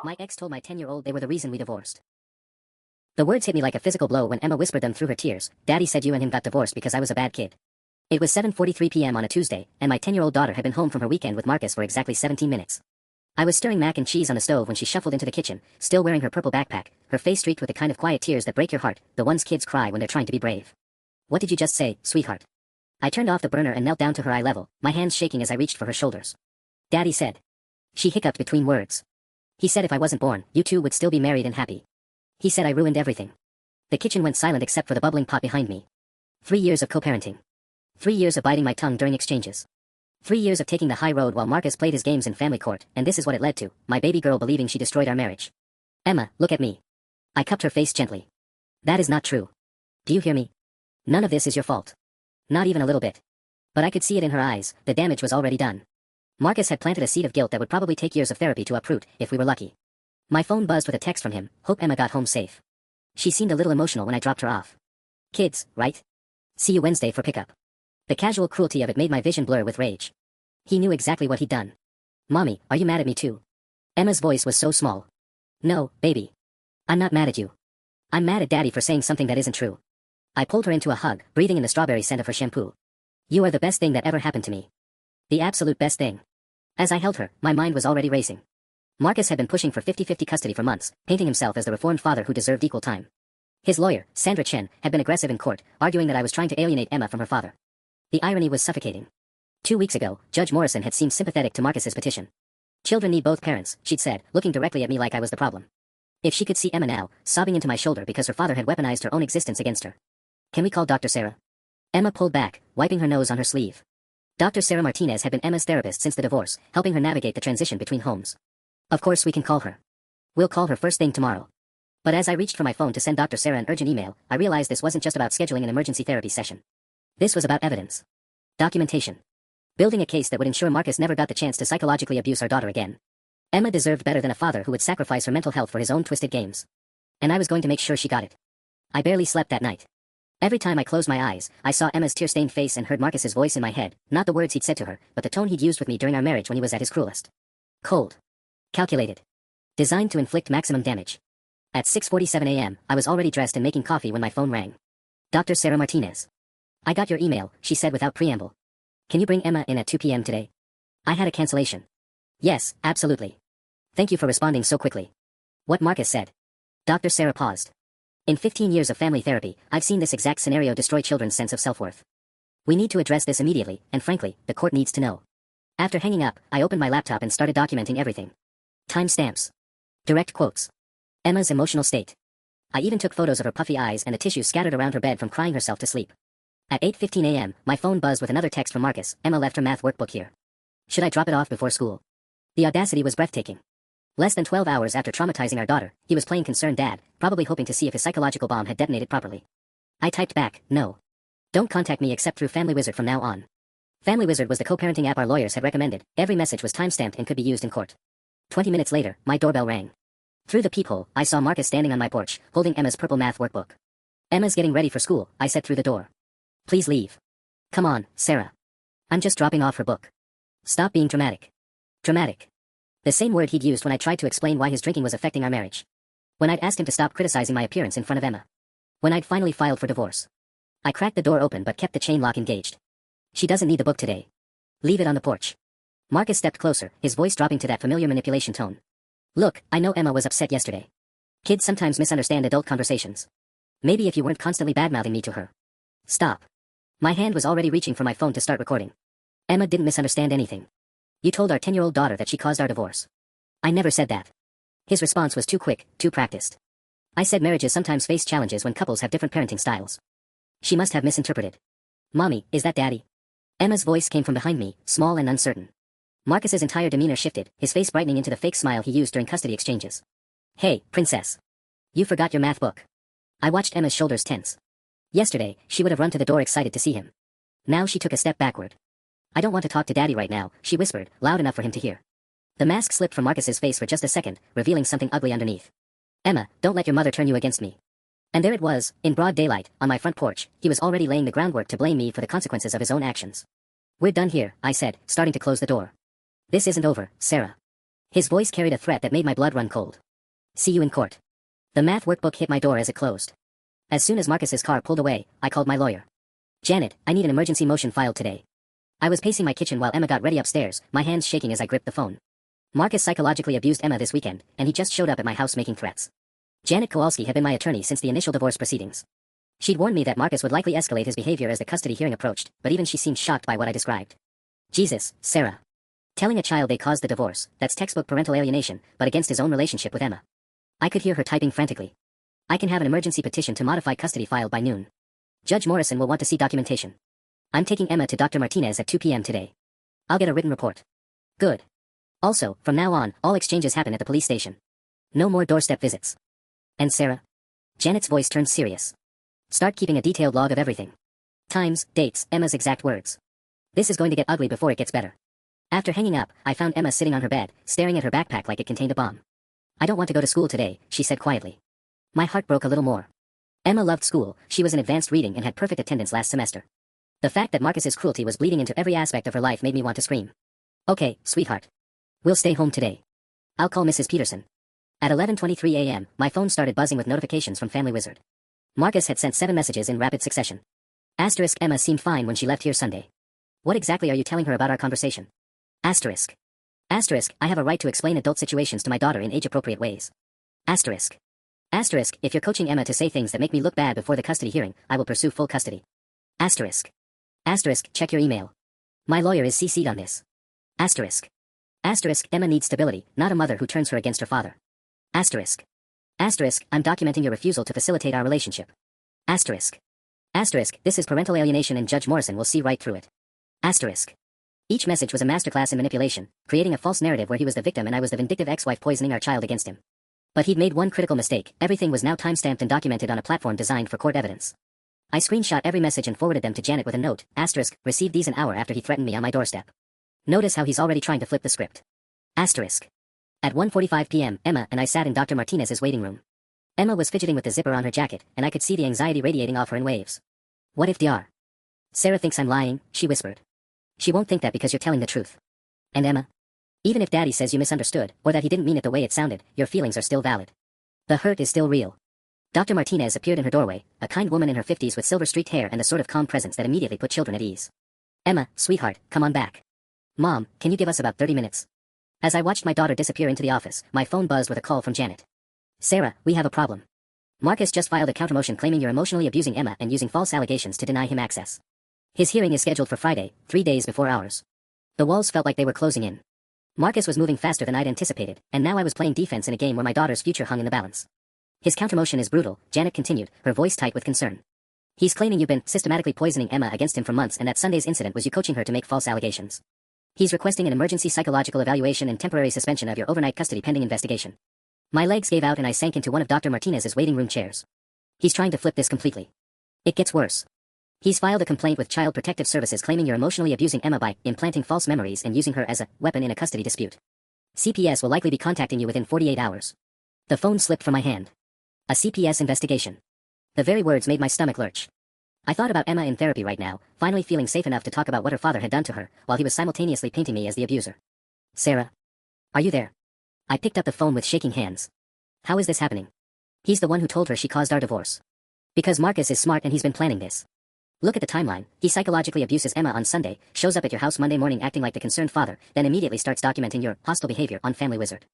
My ex told my 10-year-old they were the reason we divorced. The words hit me like a physical blow when Emma whispered them through her tears. Daddy said you and him got divorced because I was a bad kid. It was 7:43 p.m. on a Tuesday, and my 10-year-old daughter had been home from her weekend with Marcus for exactly 17 minutes. I was stirring mac and cheese on the stove when she shuffled into the kitchen, still wearing her purple backpack, her face streaked with the kind of quiet tears that break your heart, the ones kids cry when they're trying to be brave. What did you just say, sweetheart? I turned off the burner and knelt down to her eye level, my hands shaking as I reached for her shoulders. Daddy said. She hiccuped between words. He said if I wasn't born, you two would still be married and happy. He said I ruined everything. The kitchen went silent except for the bubbling pot behind me. 3 years of co-parenting. 3 years of biting my tongue during exchanges. 3 years of taking the high road while Marcus played his games in family court, and this is what it led to, my baby girl believing she destroyed our marriage. Emma, look at me. I cupped her face gently. That is not true. Do you hear me? None of this is your fault. Not even a little bit. But I could see it in her eyes, the damage was already done. Marcus had planted a seed of guilt that would probably take years of therapy to uproot, if we were lucky. My phone buzzed with a text from him, hope Emma got home safe. She seemed a little emotional when I dropped her off. Kids, right? See you Wednesday for pickup. The casual cruelty of it made my vision blur with rage. He knew exactly what he'd done. Mommy, are you mad at me too? Emma's voice was so small. No, baby. I'm not mad at you. I'm mad at Daddy for saying something that isn't true. I pulled her into a hug, breathing in the strawberry scent of her shampoo. You are the best thing that ever happened to me. The absolute best thing. As I held her, my mind was already racing. Marcus had been pushing for 50-50 custody for months, painting himself as the reformed father who deserved equal time. His lawyer, Sandra Chen, had been aggressive in court, arguing that I was trying to alienate Emma from her father. The irony was suffocating. 2 weeks ago, Judge Morrison had seemed sympathetic to Marcus's petition. Children need both parents, she'd said, looking directly at me like I was the problem. If she could see Emma now, sobbing into my shoulder because her father had weaponized her own existence against her. Can we call Dr. Sarah? Emma pulled back, wiping her nose on her sleeve. Dr. Sarah Martinez had been Emma's therapist since the divorce, helping her navigate the transition between homes. Of course we can call her. We'll call her first thing tomorrow. But as I reached for my phone to send Dr. Sarah an urgent email, I realized this wasn't just about scheduling an emergency therapy session. This was about evidence. Documentation. Building a case that would ensure Marcus never got the chance to psychologically abuse our daughter again. Emma deserved better than a father who would sacrifice her mental health for his own twisted games. And I was going to make sure she got it. I barely slept that night. Every time I closed my eyes, I saw Emma's tear-stained face and heard Marcus's voice in my head, not the words he'd said to her, but the tone he'd used with me during our marriage when he was at his cruelest. Cold. Calculated. Designed to inflict maximum damage. At 6:47 a.m., I was already dressed and making coffee when my phone rang. Dr. Sarah Martinez. I got your email, she said without preamble. Can you bring Emma in at 2 p.m. today? I had a cancellation. Yes, absolutely. Thank you for responding so quickly. What Marcus said. Dr. Sarah paused. In 15 years of family therapy, I've seen this exact scenario destroy children's sense of self-worth. We need to address this immediately, and frankly, the court needs to know. After hanging up, I opened my laptop and started documenting everything. Timestamps. Direct quotes. Emma's emotional state. I even took photos of her puffy eyes and the tissues scattered around her bed from crying herself to sleep. At 8:15 a.m., my phone buzzed with another text from Marcus. Emma left her math workbook here. Should I drop it off before school? The audacity was breathtaking. Less than 12 hours after traumatizing our daughter, he was playing concerned dad, probably hoping to see if his psychological bomb had detonated properly. I typed back, no. Don't contact me except through Family Wizard from now on. Family Wizard was the co-parenting app our lawyers had recommended. Every message was timestamped and could be used in court. 20 minutes later, my doorbell rang. Through the peephole, I saw Marcus standing on my porch, holding Emma's purple math workbook. Emma's getting ready for school, I said through the door. Please leave. Come on, Sarah. I'm just dropping off her book. Stop being dramatic. Dramatic. The same word he'd used when I tried to explain why his drinking was affecting our marriage. When I'd asked him to stop criticizing my appearance in front of Emma. When I'd finally filed for divorce. I cracked the door open but kept the chain lock engaged. She doesn't need the book today. Leave it on the porch. Marcus stepped closer, his voice dropping to that familiar manipulation tone. Look, I know Emma was upset yesterday. Kids sometimes misunderstand adult conversations. Maybe if you weren't constantly badmouthing me to her. Stop. My hand was already reaching for my phone to start recording. Emma didn't misunderstand anything. You told our 10-year-old daughter that she caused our divorce. I never said that. His response was too quick, too practiced. I said marriages sometimes face challenges when couples have different parenting styles. She must have misinterpreted. Mommy, is that Daddy? Emma's voice came from behind me, small and uncertain. Marcus's entire demeanor shifted, his face brightening into the fake smile he used during custody exchanges. Hey, princess. You forgot your math book. I watched Emma's shoulders tense. Yesterday, she would have run to the door excited to see him. Now she took a step backward. I don't want to talk to Daddy right now, she whispered, loud enough for him to hear. The mask slipped from Marcus's face for just a second, revealing something ugly underneath. Emma, don't let your mother turn you against me. And there it was, in broad daylight, on my front porch. He was already laying the groundwork to blame me for the consequences of his own actions. We're done here, I said, starting to close the door. This isn't over, Sarah. His voice carried a threat that made my blood run cold. See you in court. The math workbook hit my door as it closed. As soon as Marcus's car pulled away, I called my lawyer. Janet, I need an emergency motion filed today. I was pacing my kitchen while Emma got ready upstairs, my hands shaking as I gripped the phone. Marcus psychologically abused Emma this weekend, and he just showed up at my house making threats. Janet Kowalski had been my attorney since the initial divorce proceedings. She'd warned me that Marcus would likely escalate his behavior as the custody hearing approached, but even she seemed shocked by what I described. Jesus, Sarah. Telling a child they caused the divorce, that's textbook parental alienation, but against his own relationship with Emma. I could hear her typing frantically. I can have an emergency petition to modify custody filed by noon. Judge Morrison will want to see documentation. I'm taking Emma to Dr. Martinez at 2 p.m. today. I'll get a written report. Good. Also, from now on, all exchanges happen at the police station. No more doorstep visits. And Sarah? Janet's voice turned serious. Start keeping a detailed log of everything. Times, dates, Emma's exact words. This is going to get ugly before it gets better. After hanging up, I found Emma sitting on her bed, staring at her backpack like it contained a bomb. I don't want to go to school today, she said quietly. My heart broke a little more. Emma loved school, she was in advanced reading and had perfect attendance last semester. The fact that Marcus's cruelty was bleeding into every aspect of her life made me want to scream. Okay, sweetheart. We'll stay home today. I'll call Mrs. Peterson. At 11:23 a.m., my phone started buzzing with notifications from Family Wizard. Marcus had sent 7 messages in rapid succession. Asterisk, Emma seemed fine when she left here Sunday. What exactly are you telling her about our conversation? Asterisk. Asterisk, I have a right to explain adult situations to my daughter in age-appropriate ways. Asterisk. Asterisk, if you're coaching Emma to say things that make me look bad before the custody hearing, I will pursue full custody. Asterisk. Asterisk, check your email. My lawyer is CC'd on this. Asterisk. Asterisk, Emma needs stability, not a mother who turns her against her father. Asterisk. Asterisk, I'm documenting your refusal to facilitate our relationship. Asterisk. Asterisk, this is parental alienation and Judge Morrison will see right through it. Asterisk. Each message was a masterclass in manipulation, creating a false narrative where he was the victim and I was the vindictive ex-wife poisoning our child against him. But he'd made one critical mistake, everything was now timestamped and documented on a platform designed for court evidence. I screenshot every message and forwarded them to Janet with a note, asterisk, received these an hour after he threatened me on my doorstep. Notice how he's already trying to flip the script. Asterisk. At 1:45 p.m., Emma and I sat in Dr. Martinez's waiting room. Emma was fidgeting with the zipper on her jacket, and I could see the anxiety radiating off her in waves. What if Dr. Sarah thinks I'm lying, she whispered. She won't think that because you're telling the truth. And Emma? Even if Daddy says you misunderstood, or that he didn't mean it the way it sounded, your feelings are still valid. The hurt is still real. Dr. Martinez appeared in her doorway, a kind woman in her 50s with silver-streaked hair and the sort of calm presence that immediately put children at ease. Emma, sweetheart, come on back. Mom, can you give us about 30 minutes? As I watched my daughter disappear into the office, my phone buzzed with a call from Janet. Sarah, we have a problem. Marcus just filed a countermotion claiming you're emotionally abusing Emma and using false allegations to deny him access. His hearing is scheduled for Friday, 3 days before ours. The walls felt like they were closing in. Marcus was moving faster than I'd anticipated, and now I was playing defense in a game where my daughter's future hung in the balance. His countermotion is brutal, Janet continued, her voice tight with concern. He's claiming you've been systematically poisoning Emma against him for months and that Sunday's incident was you coaching her to make false allegations. He's requesting an emergency psychological evaluation and temporary suspension of your overnight custody pending investigation. My legs gave out and I sank into one of Dr. Martinez's waiting room chairs. He's trying to flip this completely. It gets worse. He's filed a complaint with Child Protective Services claiming you're emotionally abusing Emma by implanting false memories and using her as a weapon in a custody dispute. CPS will likely be contacting you within 48 hours. The phone slipped from my hand. A CPS investigation. The very words made my stomach lurch. I thought about Emma in therapy right now, finally feeling safe enough to talk about what her father had done to her, while he was simultaneously painting me as the abuser. Sarah? Are you there? I picked up the phone with shaking hands. How is this happening? He's the one who told her she caused our divorce. Because Marcus is smart and he's been planning this. Look at the timeline. He psychologically abuses Emma on Sunday, shows up at your house Monday morning acting like the concerned father, then immediately starts documenting your hostile behavior on Family Wizard.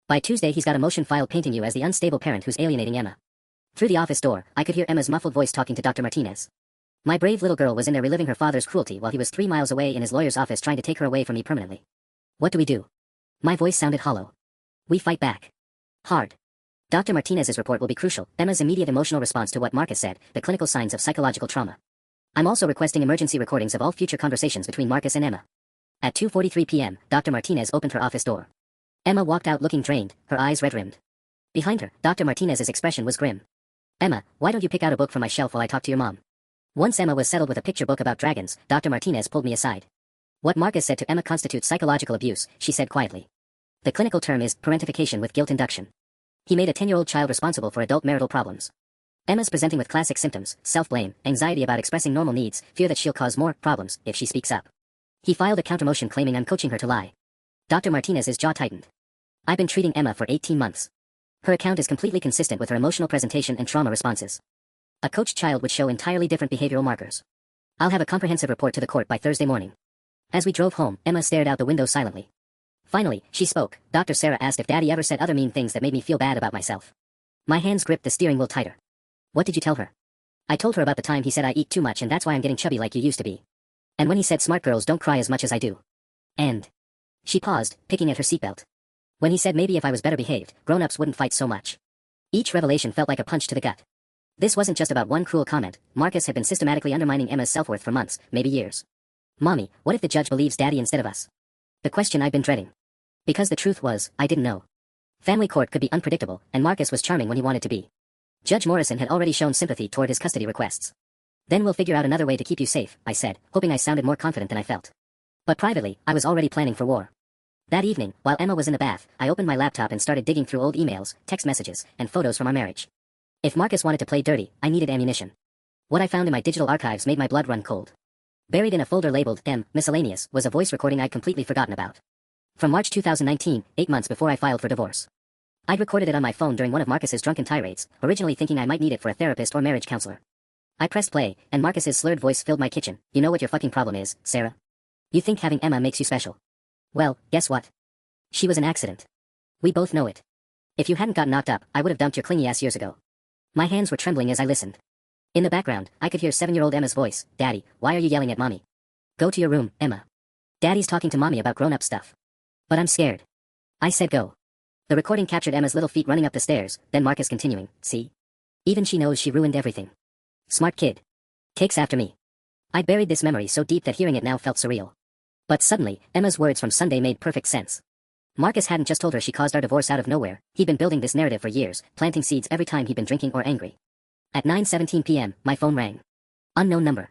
By Tuesday he's got a motion filed painting you as the unstable parent who's alienating Emma. Through the office door, I could hear Emma's muffled voice talking to Dr. Martinez. My brave little girl was in there reliving her father's cruelty while he was 3 miles away in his lawyer's office trying to take her away from me permanently. What do we do? My voice sounded hollow. We fight back. Hard. Dr. Martinez's report will be crucial, Emma's immediate emotional response to what Marcus said, the clinical signs of psychological trauma. I'm also requesting emergency recordings of all future conversations between Marcus and Emma. At 2:43 p.m., Dr. Martinez opened her office door. Emma walked out looking drained, her eyes red-rimmed. Behind her, Dr. Martinez's expression was grim. Emma, why don't you pick out a book from my shelf while I talk to your mom? Once Emma was settled with a picture book about dragons, Dr. Martinez pulled me aside. What Marcus said to Emma constitutes psychological abuse, she said quietly. The clinical term is parentification with guilt induction. He made a 10-year-old child responsible for adult marital problems. Emma's presenting with classic symptoms, self-blame, anxiety about expressing normal needs, fear that she'll cause more problems if she speaks up. He filed a countermotion claiming I'm coaching her to lie. Dr. Martinez's jaw tightened. I've been treating Emma for 18 months. Her account is completely consistent with her emotional presentation and trauma responses. A coached child would show entirely different behavioral markers. I'll have a comprehensive report to the court by Thursday morning. As we drove home, Emma stared out the window silently. Finally, she spoke. Dr. Sarah asked if Daddy ever said other mean things that made me feel bad about myself. My hands gripped the steering wheel tighter. What did you tell her? I told her about the time he said I eat too much and that's why I'm getting chubby like you used to be. And when he said smart girls don't cry as much as I do. And... She paused, picking at her seatbelt. When he said maybe if I was better behaved, grown-ups wouldn't fight so much. Each revelation felt like a punch to the gut. This wasn't just about one cruel comment. Marcus had been systematically undermining Emma's self-worth for months, maybe years. Mommy, what if the judge believes Daddy instead of us? The question I'd been dreading. Because the truth was, I didn't know. Family court could be unpredictable, and Marcus was charming when he wanted to be. Judge Morrison had already shown sympathy toward his custody requests. Then we'll figure out another way to keep you safe, I said, hoping I sounded more confident than I felt. But privately, I was already planning for war. That evening, while Emma was in the bath, I opened my laptop and started digging through old emails, text messages, and photos from our marriage. If Marcus wanted to play dirty, I needed ammunition. What I found in my digital archives made my blood run cold. Buried in a folder labeled M. Miscellaneous was a voice recording I'd completely forgotten about. From March 2019, 8 months before I filed for divorce. I'd recorded it on my phone during one of Marcus's drunken tirades, originally thinking I might need it for a therapist or marriage counselor. I pressed play, and Marcus's slurred voice filled my kitchen. You know what your fucking problem is, Sarah? You think having Emma makes you special. Well, guess what? She was an accident. We both know it. If you hadn't got knocked up, I would have dumped your clingy ass years ago. My hands were trembling as I listened. In the background, I could hear 7-year-old Emma's voice. Daddy, why are you yelling at Mommy? Go to your room, Emma. Daddy's talking to Mommy about grown-up stuff. But I'm scared. I said go. The recording captured Emma's little feet running up the stairs, then Marcus continuing, see? Even she knows she ruined everything. Smart kid. Takes after me. I'd buried this memory so deep that hearing it now felt surreal. But suddenly, Emma's words from Sunday made perfect sense. Marcus hadn't just told her she caused our divorce out of nowhere. He'd been building this narrative for years, planting seeds every time he'd been drinking or angry. At 9:17 p.m., my phone rang. Unknown number.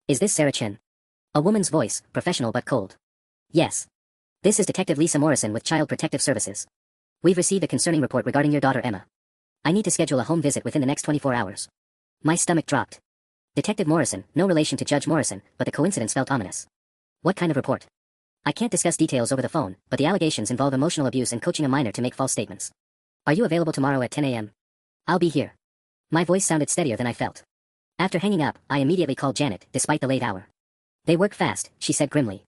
Is this Sarah Chen? A woman's voice, professional but cold. Yes. This is Detective Lisa Morrison with Child Protective Services. We've received a concerning report regarding your daughter Emma. I need to schedule a home visit within the next 24 hours. My stomach dropped. Detective Morrison, no relation to Judge Morrison, but the coincidence felt ominous. What kind of report? I can't discuss details over the phone, but the allegations involve emotional abuse and coaching a minor to make false statements. Are you available tomorrow at 10 a.m.? I'll be here. My voice sounded steadier than I felt. After hanging up, I immediately called Janet, despite the late hour. They work fast, she said grimly.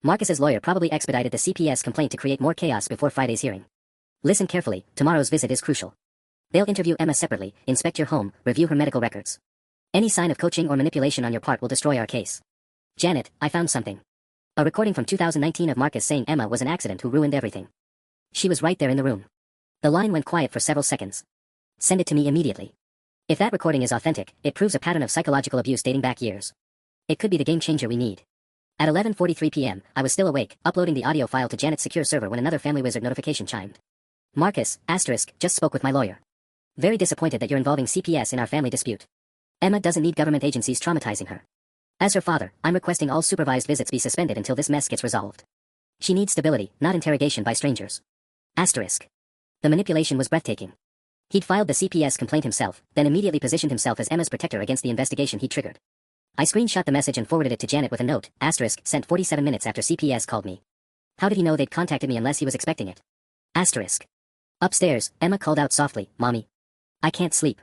Marcus's lawyer probably expedited the CPS complaint to create more chaos before Friday's hearing. Listen carefully, tomorrow's visit is crucial. They'll interview Emma separately, inspect your home, review her medical records. Any sign of coaching or manipulation on your part will destroy our case. Janet, I found something. A recording from 2019 of Marcus saying Emma was an accident who ruined everything. She was right there in the room. The line went quiet for several seconds. Send it to me immediately. If that recording is authentic, it proves a pattern of psychological abuse dating back years. It could be the game changer we need. At 11:43 p.m., I was still awake, uploading the audio file to Janet's secure server when another Family Wizard notification chimed. Marcus, just spoke with my lawyer. Very disappointed that you're involving CPS in our family dispute. Emma doesn't need government agencies traumatizing her. As her father, I'm requesting all supervised visits be suspended until this mess gets resolved. She needs stability, not interrogation by strangers. The manipulation was breathtaking. He'd filed the CPS complaint himself, then immediately positioned himself as Emma's protector against the investigation he triggered. I screenshot the message and forwarded it to Janet with a note, sent 47 minutes after CPS called me. How did he know they'd contacted me unless he was expecting it? Upstairs, Emma called out softly, Mommy. I can't sleep.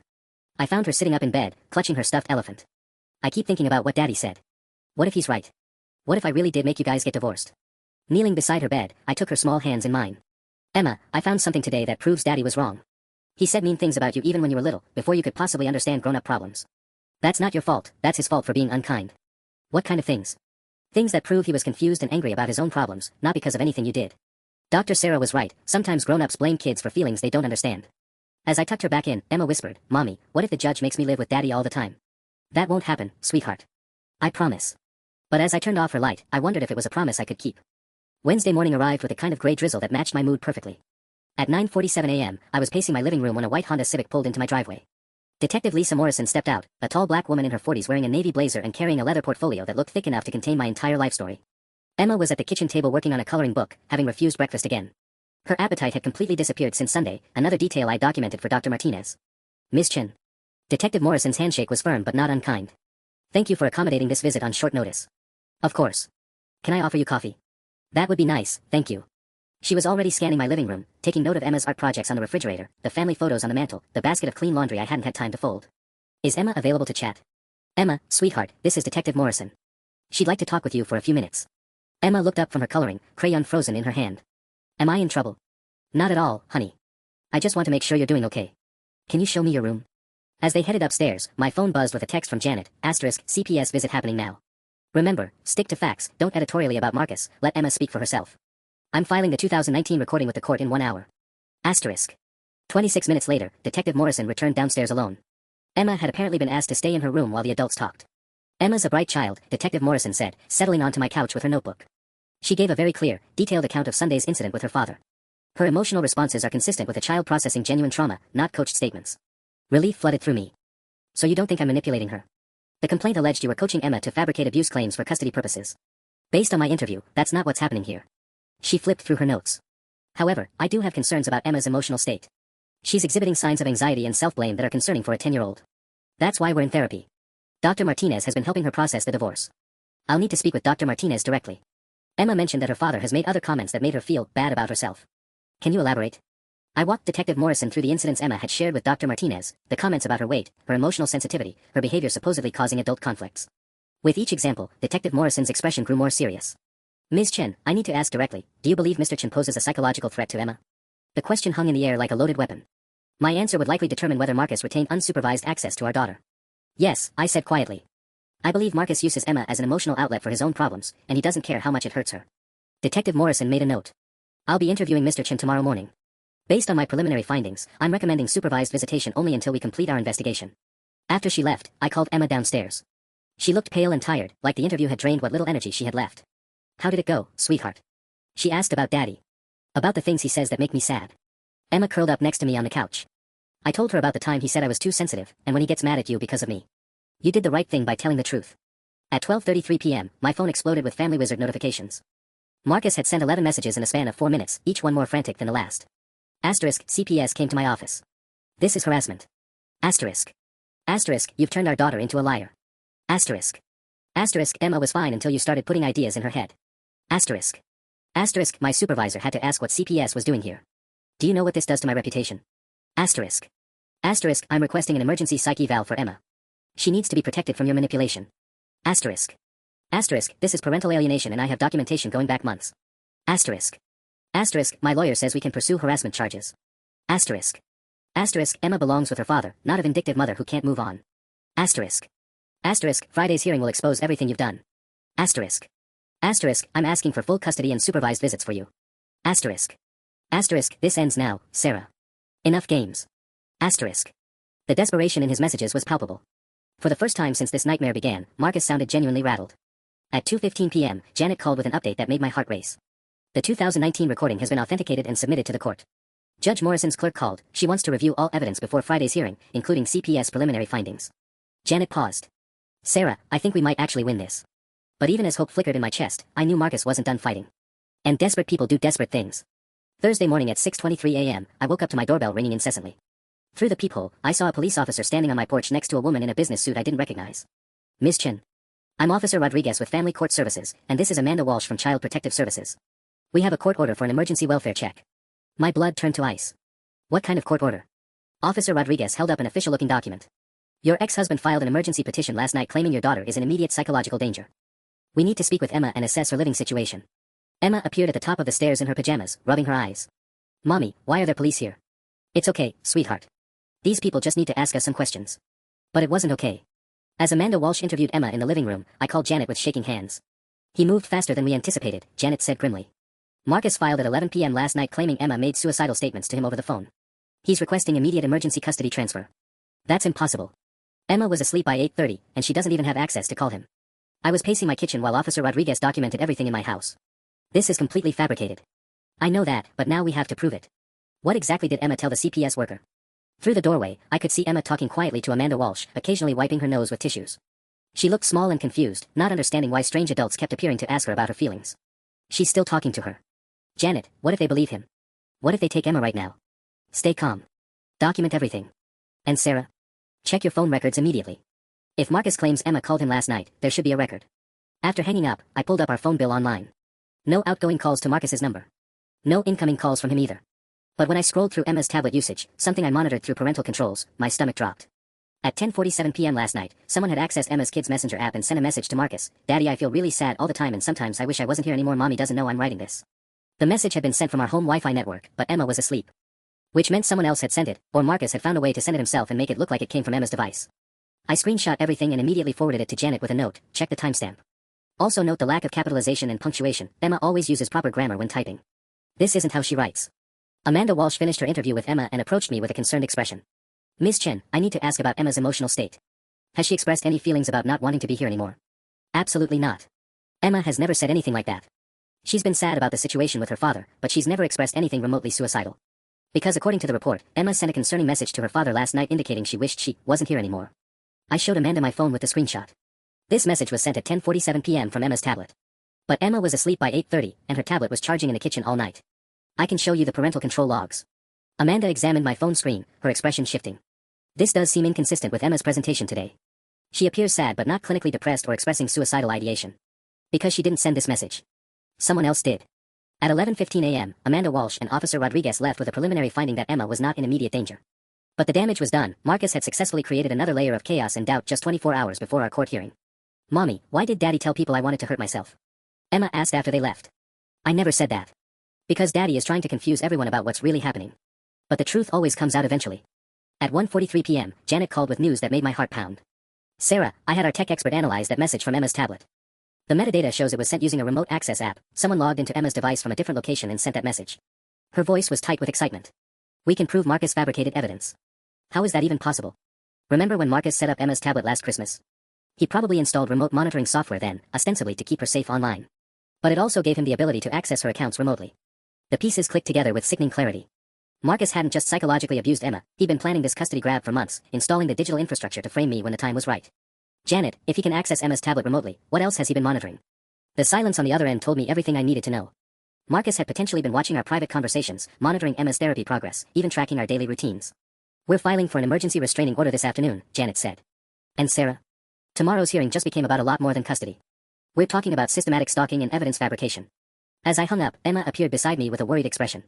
I found her sitting up in bed, clutching her stuffed elephant. I keep thinking about what Daddy said. What if he's right? What if I really did make you guys get divorced? Kneeling beside her bed, I took her small hands in mine. Emma, I found something today that proves Daddy was wrong. He said mean things about you even when you were little, before you could possibly understand grown-up problems. That's not your fault, that's his fault for being unkind. What kind of things? Things that prove he was confused and angry about his own problems, not because of anything you did. Dr. Sarah was right, sometimes grown-ups blame kids for feelings they don't understand. As I tucked her back in, Emma whispered, Mommy, what if the judge makes me live with Daddy all the time? That won't happen, sweetheart. I promise. But as I turned off her light, I wondered if it was a promise I could keep. Wednesday morning arrived with a kind of gray drizzle that matched my mood perfectly. At 9:47 a.m., I was pacing my living room when a white Honda Civic pulled into my driveway. Detective Lisa Morrison stepped out, a tall black woman in her 40s wearing a navy blazer and carrying a leather portfolio that looked thick enough to contain my entire life story. Emma was at the kitchen table working on a coloring book, having refused breakfast again. Her appetite had completely disappeared since Sunday, another detail I documented for Dr. Martinez. Miss Chen. Detective Morrison's handshake was firm but not unkind. Thank you for accommodating this visit on short notice. Of course. Can I offer you coffee? That would be nice, thank you. She was already scanning my living room, taking note of Emma's art projects on the refrigerator, the family photos on the mantel, the basket of clean laundry I hadn't had time to fold. Is Emma available to chat? Emma, sweetheart, this is Detective Morrison. She'd like to talk with you for a few minutes. Emma looked up from her coloring, crayon frozen in her hand. Am I in trouble? Not at all, honey. I just want to make sure you're doing okay. Can you show me your room? As they headed upstairs, my phone buzzed with a text from Janet, *CPS visit happening now. Remember, stick to facts, don't editorially about Marcus, let Emma speak for herself. I'm filing the 2019 recording with the court in 1 hour. 26 minutes later, Detective Morrison returned downstairs alone. Emma had apparently been asked to stay in her room while the adults talked. Emma's a bright child, Detective Morrison said, settling onto my couch with her notebook. She gave a very clear, detailed account of Sunday's incident with her father. Her emotional responses are consistent with a child processing genuine trauma, not coached statements. Relief flooded through me. So you don't think I'm manipulating her? The complaint alleged you were coaching Emma to fabricate abuse claims for custody purposes. Based on my interview, that's not what's happening here. She flipped through her notes. However, I do have concerns about Emma's emotional state. She's exhibiting signs of anxiety and self-blame that are concerning for a 10-year-old. That's why we're in therapy. Dr. Martinez has been helping her process the divorce. I'll need to speak with Dr. Martinez directly. Emma mentioned that her father has made other comments that made her feel bad about herself. Can you elaborate? I walked Detective Morrison through the incidents Emma had shared with Dr. Martinez, the comments about her weight, her emotional sensitivity, her behavior supposedly causing adult conflicts. With each example, Detective Morrison's expression grew more serious. Ms. Chen, I need to ask directly, do you believe Mr. Chen poses a psychological threat to Emma? The question hung in the air like a loaded weapon. My answer would likely determine whether Marcus retained unsupervised access to our daughter. Yes, I said quietly. I believe Marcus uses Emma as an emotional outlet for his own problems, and he doesn't care how much it hurts her. Detective Morrison made a note. I'll be interviewing Mr. Chen tomorrow morning. Based on my preliminary findings, I'm recommending supervised visitation only until we complete our investigation. After she left, I called Emma downstairs. She looked pale and tired, like the interview had drained what little energy she had left. How did it go, sweetheart? She asked about Daddy. About the things he says that make me sad. Emma curled up next to me on the couch. I told her about the time he said I was too sensitive, and when he gets mad at you because of me. You did the right thing by telling the truth. At 12:33 p.m., my phone exploded with Family Wizard notifications. Marcus had sent 11 messages in a span of 4 minutes, each one more frantic than the last. *CPS came to my office. This is harassment. You've turned our daughter into a liar. Emma was fine until you started putting ideas in her head. My supervisor had to ask what CPS was doing here. Do you know what this does to my reputation? I'm requesting an emergency psych eval for Emma. She needs to be protected from your manipulation. This is parental alienation and I have documentation going back months. My lawyer says we can pursue harassment charges. Emma belongs with her father, not a vindictive mother who can't move on. Friday's hearing will expose everything you've done. I'm asking for full custody and supervised visits for you. This ends now, Sarah. Enough games. The desperation in his messages was palpable. For the first time since this nightmare began, Marcus sounded genuinely rattled. At 2:15 p.m., Janet called with an update that made my heart race. The 2019 recording has been authenticated and submitted to the court. Judge Morrison's clerk called. She wants to review all evidence before Friday's hearing, including CPS preliminary findings. Janet paused. Sarah, I think we might actually win this. But even as hope flickered in my chest, I knew Marcus wasn't done fighting. And desperate people do desperate things. Thursday morning at 6:23 a.m., I woke up to my doorbell ringing incessantly. Through the peephole, I saw a police officer standing on my porch next to a woman in a business suit I didn't recognize. Ms. Chen. I'm Officer Rodriguez with Family Court Services, and this is Amanda Walsh from Child Protective Services. We have a court order for an emergency welfare check. My blood turned to ice. What kind of court order? Officer Rodriguez held up an official-looking document. Your ex-husband filed an emergency petition last night claiming your daughter is in immediate psychological danger. We need to speak with Emma and assess her living situation. Emma appeared at the top of the stairs in her pajamas, rubbing her eyes. Mommy, why are there police here? It's okay, sweetheart. These people just need to ask us some questions. But it wasn't okay. As Amanda Walsh interviewed Emma in the living room, I called Janet with shaking hands. He moved faster than we anticipated, Janet said grimly. Marcus filed at 11 p.m. last night claiming Emma made suicidal statements to him over the phone. He's requesting immediate emergency custody transfer. That's impossible. Emma was asleep by 8:30, and she doesn't even have access to call him. I was pacing my kitchen while Officer Rodriguez documented everything in my house. This is completely fabricated. I know that, but now we have to prove it. What exactly did Emma tell the CPS worker? Through the doorway, I could see Emma talking quietly to Amanda Walsh, occasionally wiping her nose with tissues. She looked small and confused, not understanding why strange adults kept appearing to ask her about her feelings. She's still talking to her. Janet, what if they believe him? What if they take Emma right now? Stay calm. Document everything. And Sarah? Check your phone records immediately. If Marcus claims Emma called him last night, there should be a record. After hanging up, I pulled up our phone bill online. No outgoing calls to Marcus's number. No incoming calls from him either. But when I scrolled through Emma's tablet usage, something I monitored through parental controls, my stomach dropped. At 10:47 p.m. last night, someone had accessed Emma's Kids Messenger app and sent a message to Marcus. Daddy, I feel really sad all the time and sometimes I wish I wasn't here anymore. Mommy doesn't know I'm writing this. The message had been sent from our home Wi-Fi network, but Emma was asleep. Which meant someone else had sent it, or Marcus had found a way to send it himself and make it look like it came from Emma's device. I screenshot everything and immediately forwarded it to Janet with a note, check the timestamp. Also note the lack of capitalization and punctuation. Emma always uses proper grammar when typing. This isn't how she writes. Amanda Walsh finished her interview with Emma and approached me with a concerned expression. Ms. Chen, I need to ask about Emma's emotional state. Has she expressed any feelings about not wanting to be here anymore? Absolutely not. Emma has never said anything like that. She's been sad about the situation with her father, but she's never expressed anything remotely suicidal. Because according to the report, Emma sent a concerning message to her father last night indicating she wished she wasn't here anymore. I showed Amanda my phone with the screenshot. This message was sent at 10:47 p.m. from Emma's tablet. But Emma was asleep by 8:30, and her tablet was charging in the kitchen all night. I can show you the parental control logs. Amanda examined my phone screen, her expression shifting. This does seem inconsistent with Emma's presentation today. She appears sad but not clinically depressed or expressing suicidal ideation. Because she didn't send this message. Someone else did. At 11:15 a.m., Amanda Walsh and Officer Rodriguez left with a preliminary finding that Emma was not in immediate danger. But the damage was done. Marcus had successfully created another layer of chaos and doubt just 24 hours before our court hearing. Mommy, why did Daddy tell people I wanted to hurt myself? Emma asked after they left. I never said that. Because Daddy is trying to confuse everyone about what's really happening. But the truth always comes out eventually. At 1:43 p.m., Janet called with news that made my heart pound. Sarah, I had our tech expert analyze that message from Emma's tablet. The metadata shows it was sent using a remote access app. Someone logged into Emma's device from a different location and sent that message. Her voice was tight with excitement. We can prove Marcus fabricated evidence. How is that even possible? Remember when Marcus set up Emma's tablet last Christmas? He probably installed remote monitoring software then, ostensibly to keep her safe online. But it also gave him the ability to access her accounts remotely. The pieces clicked together with sickening clarity. Marcus hadn't just psychologically abused Emma, he'd been planning this custody grab for months, installing the digital infrastructure to frame me when the time was right. Janet, if he can access Emma's tablet remotely, what else has he been monitoring? The silence on the other end told me everything I needed to know. Marcus had potentially been watching our private conversations, monitoring Emma's therapy progress, even tracking our daily routines. We're filing for an emergency restraining order this afternoon, Janet said. And Sarah? Tomorrow's hearing just became about a lot more than custody. We're talking about systematic stalking and evidence fabrication. As I hung up, Emma appeared beside me with a worried expression.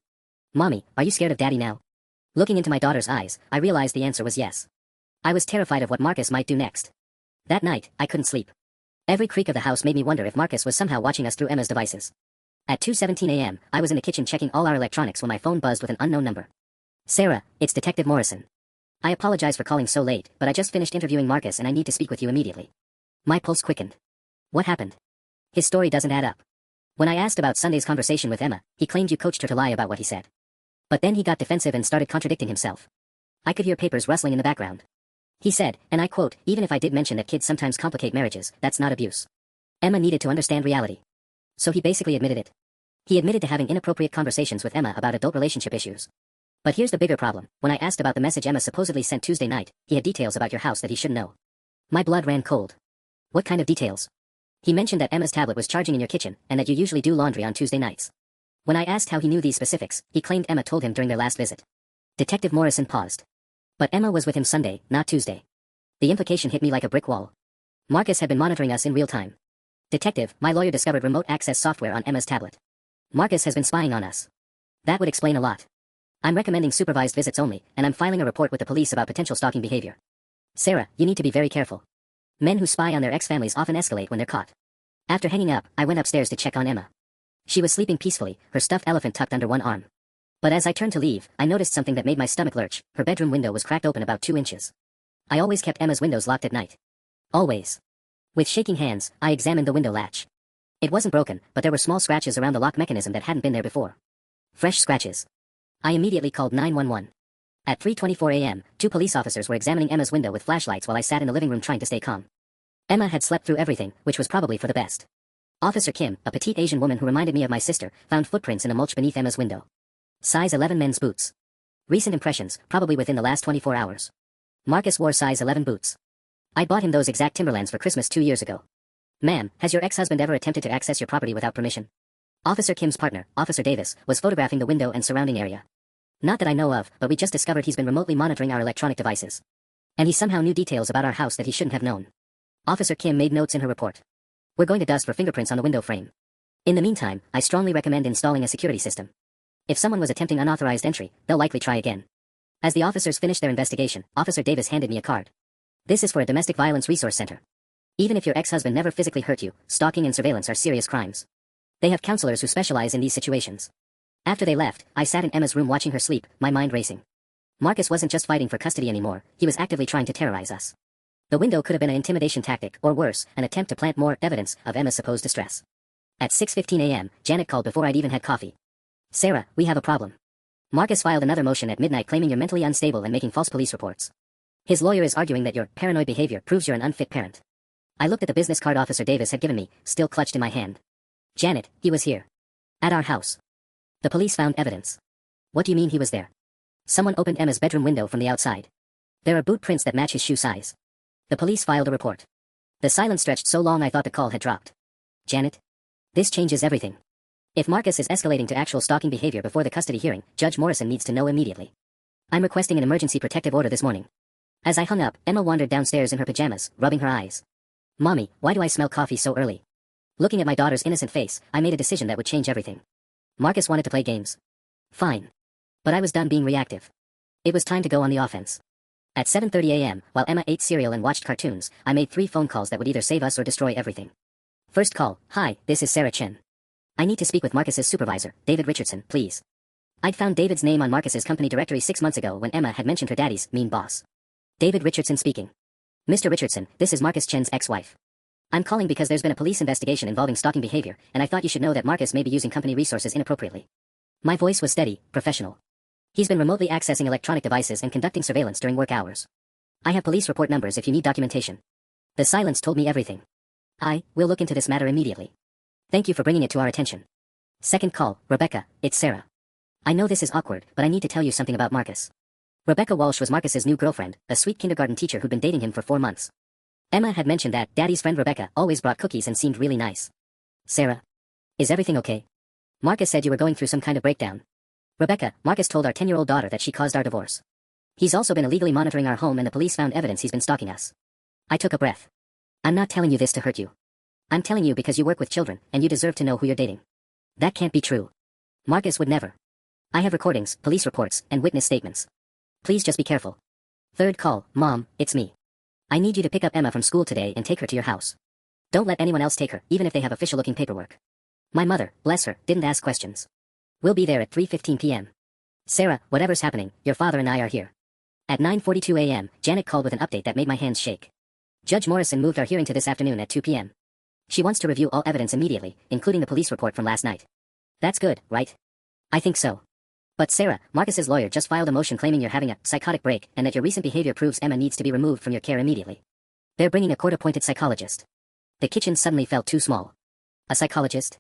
Mommy, are you scared of Daddy now? Looking into my daughter's eyes, I realized the answer was yes. I was terrified of what Marcus might do next. That night, I couldn't sleep. Every creak of the house made me wonder if Marcus was somehow watching us through Emma's devices. At 2:17 a.m., I was in the kitchen checking all our electronics when my phone buzzed with an unknown number. Sarah, it's Detective Morrison. I apologize for calling so late, but I just finished interviewing Marcus and I need to speak with you immediately. My pulse quickened. What happened? His story doesn't add up. When I asked about Sunday's conversation with Emma, he claimed you coached her to lie about what he said. But then he got defensive and started contradicting himself. I could hear papers rustling in the background. He said, and I quote, even if I did mention that kids sometimes complicate marriages, that's not abuse. Emma needed to understand reality. So he basically admitted it. He admitted to having inappropriate conversations with Emma about adult relationship issues. But here's the bigger problem. When I asked about the message Emma supposedly sent Tuesday night, he had details about your house that he shouldn't know. My blood ran cold. What kind of details? He mentioned that Emma's tablet was charging in your kitchen, and that you usually do laundry on Tuesday nights. When I asked how he knew these specifics, he claimed Emma told him during their last visit. Detective Morrison paused. But Emma was with him Sunday, not Tuesday. The implication hit me like a brick wall. Marcus had been monitoring us in real time. Detective, my lawyer discovered remote access software on Emma's tablet. Marcus has been spying on us. That would explain a lot. I'm recommending supervised visits only, and I'm filing a report with the police about potential stalking behavior. Sarah, you need to be very careful. Men who spy on their ex-families often escalate when they're caught. After hanging up, I went upstairs to check on Emma. She was sleeping peacefully, her stuffed elephant tucked under one arm. But as I turned to leave, I noticed something that made my stomach lurch. Her bedroom window was cracked open about 2 inches. I always kept Emma's windows locked at night. Always. With shaking hands, I examined the window latch. It wasn't broken, but there were small scratches around the lock mechanism that hadn't been there before. Fresh scratches. I immediately called 911. At 3:24 a.m., 2 police officers were examining Emma's window with flashlights while I sat in the living room trying to stay calm. Emma had slept through everything, which was probably for the best. Officer Kim, a petite Asian woman who reminded me of my sister, found footprints in a mulch beneath Emma's window. Size 11 men's boots. Recent impressions, probably within the last 24 hours. Marcus wore size 11 boots. I bought him those exact Timberlands for Christmas 2 years ago. Ma'am, has your ex-husband ever attempted to access your property without permission? Officer Kim's partner, Officer Davis, was photographing the window and surrounding area. Not that I know of, but we just discovered he's been remotely monitoring our electronic devices. And he somehow knew details about our house that he shouldn't have known. Officer Kim made notes in her report. We're going to dust for fingerprints on the window frame. In the meantime, I strongly recommend installing a security system. If someone was attempting unauthorized entry, they'll likely try again. As the officers finished their investigation, Officer Davis handed me a card. This is for a domestic violence resource center. Even if your ex-husband never physically hurt you, stalking and surveillance are serious crimes. They have counselors who specialize in these situations. After they left, I sat in Emma's room watching her sleep, my mind racing. Marcus wasn't just fighting for custody anymore, he was actively trying to terrorize us. The window could have been an intimidation tactic, or worse, an attempt to plant more evidence of Emma's supposed distress. At 6:15 a.m., Janet called before I'd even had coffee. Sarah, we have a problem. Marcus filed another motion at midnight claiming you're mentally unstable and making false police reports. His lawyer is arguing that your paranoid behavior proves you're an unfit parent. I looked at the business card Officer Davis had given me, still clutched in my hand. Janet, he was here. At our house. The police found evidence. What do you mean he was there? Someone opened Emma's bedroom window from the outside. There are boot prints that match his shoe size. The police filed a report. The silence stretched so long I thought the call had dropped. Janet? This changes everything. If Marcus is escalating to actual stalking behavior before the custody hearing, Judge Morrison needs to know immediately. I'm requesting an emergency protective order this morning. As I hung up, Emma wandered downstairs in her pajamas, rubbing her eyes. Mommy, why do I smell coffee so early? Looking at my daughter's innocent face, I made a decision that would change everything. Marcus wanted to play games. Fine. But I was done being reactive. It was time to go on the offense. At 7:30 a.m., while Emma ate cereal and watched cartoons, I made 3 phone calls that would either save us or destroy everything. First call, hi, this is Sarah Chen. I need to speak with Marcus's supervisor, David Richardson, please. I'd found David's name on Marcus's company directory 6 months ago when Emma had mentioned her daddy's mean boss. David Richardson speaking. Mr. Richardson, this is Marcus Chen's ex-wife. I'm calling because there's been a police investigation involving stalking behavior, and I thought you should know that Marcus may be using company resources inappropriately. My voice was steady, professional. He's been remotely accessing electronic devices and conducting surveillance during work hours. I have police report numbers if you need documentation. The silence told me everything. We'll look into this matter immediately. Thank you for bringing it to our attention. Second call, Rebecca, it's Sarah. I know this is awkward, but I need to tell you something about Marcus. Rebecca Walsh was Marcus's new girlfriend, a sweet kindergarten teacher who'd been dating him for 4 months. Emma had mentioned that Daddy's friend Rebecca always brought cookies and seemed really nice. Sarah? Is everything okay? Marcus said you were going through some kind of breakdown. Rebecca, Marcus told our 10-year-old daughter that she caused our divorce. He's also been illegally monitoring our home and the police found evidence he's been stalking us. I took a breath. I'm not telling you this to hurt you. I'm telling you because you work with children, and you deserve to know who you're dating. That can't be true. Marcus would never. I have recordings, police reports, and witness statements. Please just be careful. Third call, Mom, it's me. I need you to pick up Emma from school today and take her to your house. Don't let anyone else take her, even if they have official-looking paperwork. My mother, bless her, didn't ask questions. We'll be there at 3:15 p.m. Sarah, whatever's happening, your father and I are here. At 9:42 a.m., Janet called with an update that made my hands shake. Judge Morrison moved our hearing to this afternoon at 2 p.m. She wants to review all evidence immediately, including the police report from last night. That's good, right? I think so. But Sarah, Marcus's lawyer just filed a motion claiming you're having a psychotic break and that your recent behavior proves Emma needs to be removed from your care immediately. They're bringing a court-appointed psychologist. The kitchen suddenly felt too small. A psychologist?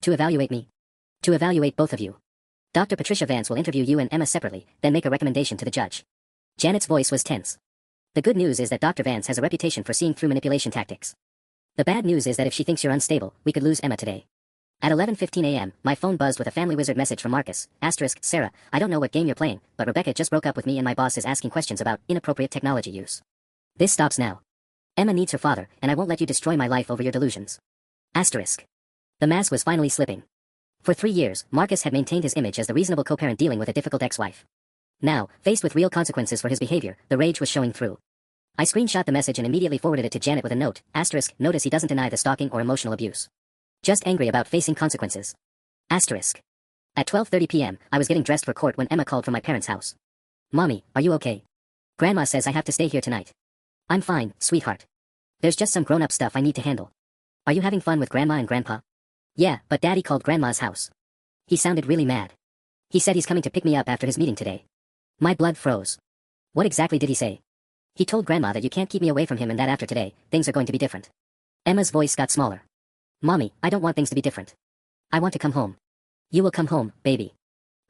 To evaluate me? To evaluate both of you. Dr. Patricia Vance will interview you and Emma separately, then make a recommendation to the judge. Janet's voice was tense. The good news is that Dr. Vance has a reputation for seeing through manipulation tactics. The bad news is that if she thinks you're unstable, we could lose Emma today. At 11:15 a.m., my phone buzzed with a Family Wizard message from Marcus. Sarah, I don't know what game you're playing, but Rebecca just broke up with me and my boss is asking questions about inappropriate technology use. This stops now. Emma needs her father, and I won't let you destroy my life over your delusions. The mask was finally slipping. For 3 years, Marcus had maintained his image as the reasonable co-parent dealing with a difficult ex-wife. Now, faced with real consequences for his behavior, the rage was showing through. I screenshot the message and immediately forwarded it to Janet with a note. Notice he doesn't deny the stalking or emotional abuse. Just angry about facing consequences. At 12:30 p.m., I was getting dressed for court when Emma called from my parents' house. Mommy, are you okay? Grandma says I have to stay here tonight. I'm fine, sweetheart. There's just some grown-up stuff I need to handle. Are you having fun with Grandma and Grandpa? Yeah, but Daddy called Grandma's house. He sounded really mad. He said he's coming to pick me up after his meeting today. My blood froze. What exactly did he say? He told Grandma that you can't keep me away from him and that after today, things are going to be different. Emma's voice got smaller. Mommy, I don't want things to be different. I want to come home. You will come home, baby.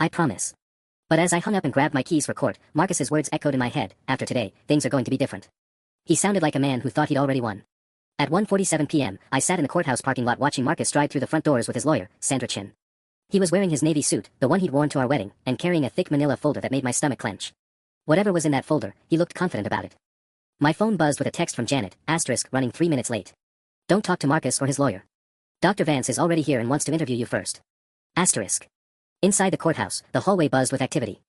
I promise. But as I hung up and grabbed my keys for court, Marcus's words echoed in my head. After today, things are going to be different. He sounded like a man who thought he'd already won. At 1:47 p.m., I sat in the courthouse parking lot watching Marcus stride through the front doors with his lawyer, Sandra Chin. He was wearing his navy suit, the one he'd worn to our wedding, and carrying a thick manila folder that made my stomach clench. Whatever was in that folder, he looked confident about it. My phone buzzed with a text from Janet, running 3 minutes late. Don't talk to Marcus or his lawyer. Dr. Vance is already here and wants to interview you first. Inside the courthouse, the hallway buzzed with activity.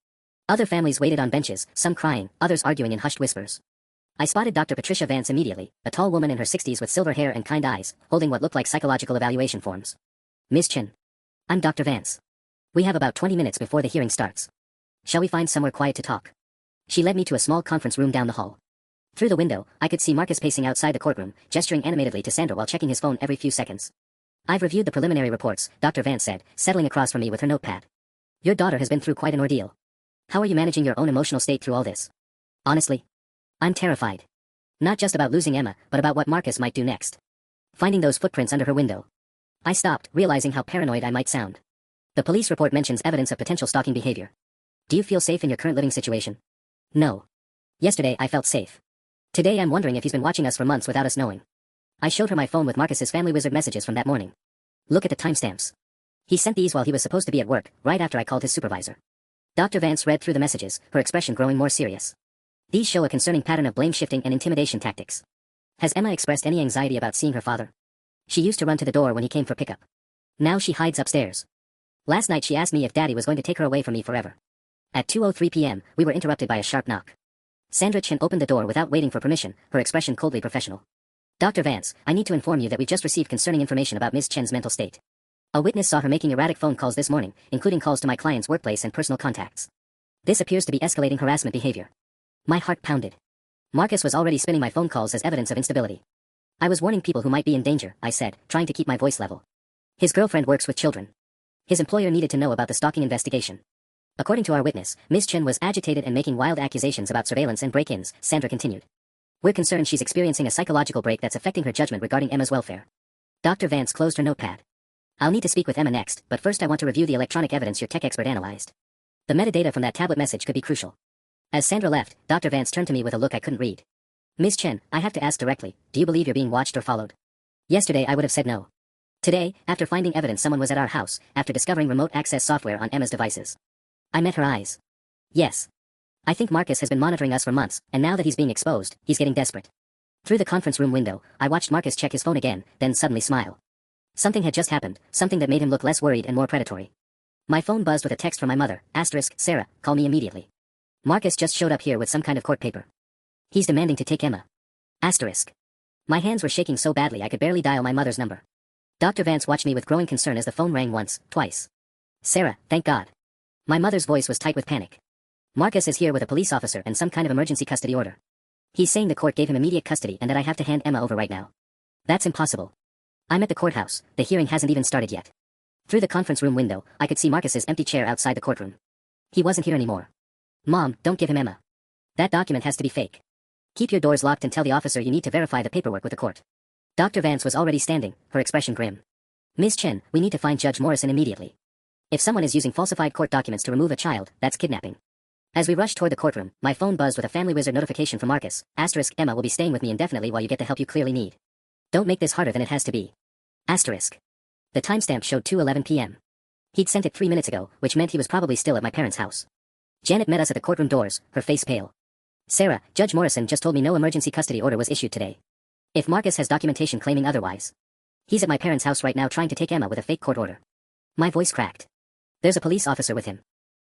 Other families waited on benches, some crying, others arguing in hushed whispers. I spotted Dr. Patricia Vance immediately, a tall woman in her 60s with silver hair and kind eyes, holding what looked like psychological evaluation forms. Ms. Chen. I'm Dr. Vance. We have about 20 minutes before the hearing starts. Shall we find somewhere quiet to talk? She led me to a small conference room down the hall. Through the window, I could see Marcus pacing outside the courtroom, gesturing animatedly to Sandra while checking his phone every few seconds. I've reviewed the preliminary reports, Dr. Vance said, settling across from me with her notepad. Your daughter has been through quite an ordeal. How are you managing your own emotional state through all this? Honestly, I'm terrified. Not just about losing Emma, but about what Marcus might do next. Finding those footprints under her window. I stopped, realizing how paranoid I might sound. The police report mentions evidence of potential stalking behavior. Do you feel safe in your current living situation? No. Yesterday I felt safe. Today I'm wondering if he's been watching us for months without us knowing. I showed her my phone with Marcus's family wizard messages from that morning. Look at the timestamps. He sent these while he was supposed to be at work, right after I called his supervisor. Dr. Vance read through the messages, her expression growing more serious. These show a concerning pattern of blame-shifting and intimidation tactics. Has Emma expressed any anxiety about seeing her father? She used to run to the door when he came for pickup. Now she hides upstairs. Last night she asked me if Daddy was going to take her away from me forever. At 2:03 p.m., we were interrupted by a sharp knock. Sandra Chen opened the door without waiting for permission, her expression coldly professional. Dr. Vance, I need to inform you that we've just received concerning information about Ms. Chen's mental state. A witness saw her making erratic phone calls this morning, including calls to my client's workplace and personal contacts. This appears to be escalating harassment behavior. My heart pounded. Marcus was already spinning my phone calls as evidence of instability. I was warning people who might be in danger, I said, trying to keep my voice level. His girlfriend works with children. His employer needed to know about the stalking investigation. According to our witness, Ms. Chen was agitated and making wild accusations about surveillance and break-ins, Sandra continued. We're concerned she's experiencing a psychological break that's affecting her judgment regarding Emma's welfare. Dr. Vance closed her notepad. I'll need to speak with Emma next, but first I want to review the electronic evidence your tech expert analyzed. The metadata from that tablet message could be crucial. As Sandra left, Dr. Vance turned to me with a look I couldn't read. Ms. Chen, I have to ask directly, do you believe you're being watched or followed? Yesterday I would have said no. Today, after finding evidence someone was at our house, after discovering remote access software on Emma's devices. I met her eyes. Yes. I think Marcus has been monitoring us for months, and now that he's being exposed, he's getting desperate. Through the conference room window, I watched Marcus check his phone again, then suddenly smile. Something had just happened, something that made him look less worried and more predatory. My phone buzzed with a text from my mother, Sarah, call me immediately. Marcus just showed up here with some kind of court paper. He's demanding to take Emma. My hands were shaking so badly I could barely dial my mother's number. Dr. Vance watched me with growing concern as the phone rang once, twice. Sarah, thank God. My mother's voice was tight with panic. Marcus is here with a police officer and some kind of emergency custody order. He's saying the court gave him immediate custody and that I have to hand Emma over right now. That's impossible. I'm at the courthouse, the hearing hasn't even started yet. Through the conference room window, I could see Marcus's empty chair outside the courtroom. He wasn't here anymore. Mom, don't give him Emma. That document has to be fake. Keep your doors locked and tell the officer you need to verify the paperwork with the court. Dr. Vance was already standing, her expression grim. Ms. Chen, we need to find Judge Morrison immediately. If someone is using falsified court documents to remove a child, that's kidnapping. As we rushed toward the courtroom, my phone buzzed with a family wizard notification from Marcus. Emma will be staying with me indefinitely while you get the help you clearly need. Don't make this harder than it has to be. The timestamp showed 2:11 p.m. He'd sent it 3 minutes ago, which meant he was probably still at my parents' house. Janet met us at the courtroom doors, her face pale. Sarah, Judge Morrison just told me no emergency custody order was issued today. If Marcus has documentation claiming otherwise. He's at my parents' house right now trying to take Emma with a fake court order. My voice cracked. There's a police officer with him.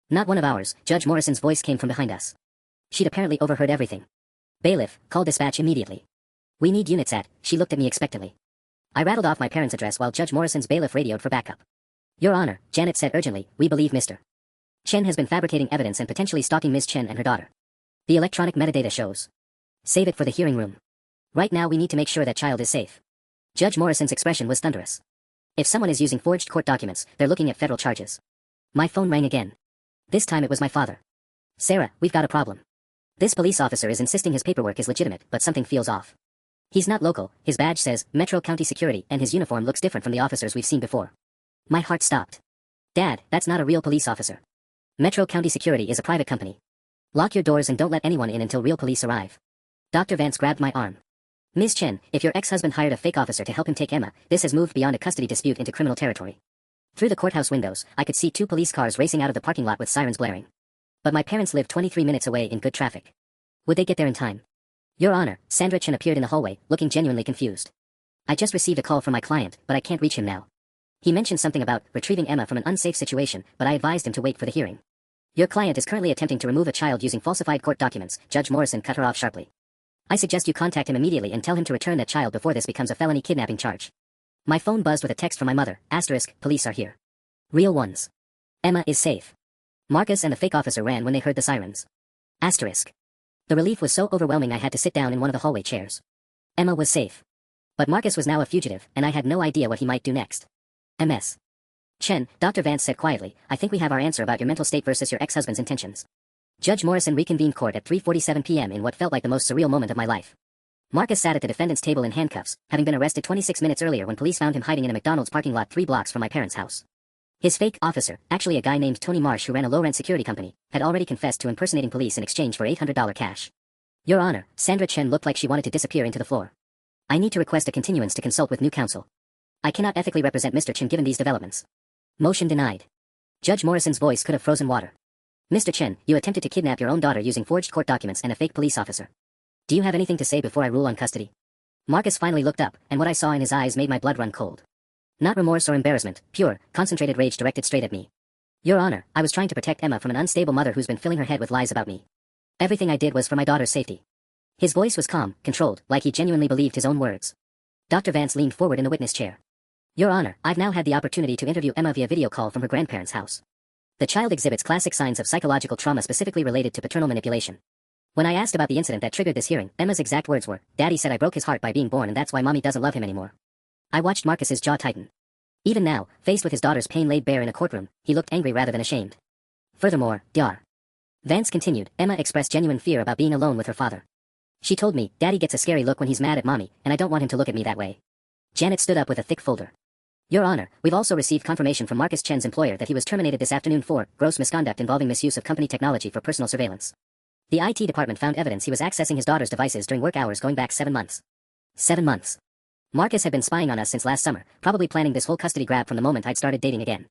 Not one of ours, Judge Morrison's voice came from behind us. She'd apparently overheard everything. Bailiff, call dispatch immediately. We need units at, she looked at me expectantly. I rattled off my parents' address while Judge Morrison's bailiff radioed for backup. Your Honor, Janet said urgently, we believe Mr. Chen has been fabricating evidence and potentially stalking Ms. Chen and her daughter. The electronic metadata shows. Save it for the hearing room. Right now we need to make sure that child is safe. Judge Morrison's expression was thunderous. If someone is using forged court documents, they're looking at federal charges. My phone rang again. This time it was my father. Sarah, we've got a problem. This police officer is insisting his paperwork is legitimate, but something feels off. He's not local, his badge says, Metro County Security, and his uniform looks different from the officers we've seen before. My heart stopped. Dad, that's not a real police officer. Metro County Security is a private company. Lock your doors and don't let anyone in until real police arrive. Dr. Vance grabbed my arm. Ms. Chen, if your ex-husband hired a fake officer to help him take Emma, this has moved beyond a custody dispute into criminal territory. Through the courthouse windows, I could see 2 police cars racing out of the parking lot with sirens blaring. But my parents live 23 minutes away in good traffic. Would they get there in time? Your Honor, Sandra Chen appeared in the hallway, looking genuinely confused. I just received a call from my client, but I can't reach him now. He mentioned something about retrieving Emma from an unsafe situation, but I advised him to wait for the hearing. Your client is currently attempting to remove a child using falsified court documents. Judge Morrison cut her off sharply. I suggest you contact him immediately and tell him to return that child before this becomes a felony kidnapping charge. My phone buzzed with a text from my mother. *, police are here. Real ones. Emma is safe. Marcus and the fake officer ran when they heard the sirens. *. The relief was so overwhelming I had to sit down in one of the hallway chairs. Emma was safe. But Marcus was now a fugitive, and I had no idea what he might do next. MS. Chen, Dr. Vance said quietly, I think we have our answer about your mental state versus your ex-husband's intentions. Judge Morrison reconvened court at 3:47 p.m. in what felt like the most surreal moment of my life. Marcus sat at the defendant's table in handcuffs, having been arrested 26 minutes earlier when police found him hiding in a McDonald's parking lot 3 blocks from my parents' house. His fake officer, actually a guy named Tony Marsh who ran a low-rent security company, had already confessed to impersonating police in exchange for $800 cash. Your Honor, Sandra Chen looked like she wanted to disappear into the floor. I need to request a continuance to consult with new counsel. I cannot ethically represent Mr. Chen given these developments. Motion denied. Judge Morrison's voice could have frozen water. Mr. Chen, you attempted to kidnap your own daughter using forged court documents and a fake police officer. Do you have anything to say before I rule on custody? Marcus finally looked up, and what I saw in his eyes made my blood run cold. Not remorse or embarrassment, pure, concentrated rage directed straight at me. Your Honor, I was trying to protect Emma from an unstable mother who's been filling her head with lies about me. Everything I did was for my daughter's safety. His voice was calm, controlled, like he genuinely believed his own words. Dr. Vance leaned forward in the witness chair. Your Honor, I've now had the opportunity to interview Emma via video call from her grandparents' house. The child exhibits classic signs of psychological trauma specifically related to paternal manipulation. When I asked about the incident that triggered this hearing, Emma's exact words were, Daddy said I broke his heart by being born and that's why Mommy doesn't love him anymore. I watched Marcus's jaw tighten. Even now, faced with his daughter's pain laid bare in a courtroom, he looked angry rather than ashamed. Furthermore, Dr. Vance continued, Emma expressed genuine fear about being alone with her father. She told me, Daddy gets a scary look when he's mad at Mommy, and I don't want him to look at me that way. Janet stood up with a thick folder. Your Honor, we've also received confirmation from Marcus Chen's employer that he was terminated this afternoon for gross misconduct involving misuse of company technology for personal surveillance. The IT department found evidence he was accessing his daughter's devices during work hours going back 7 months. 7 months. Marcus had been spying on us since last summer, probably planning this whole custody grab from the moment I'd started dating again.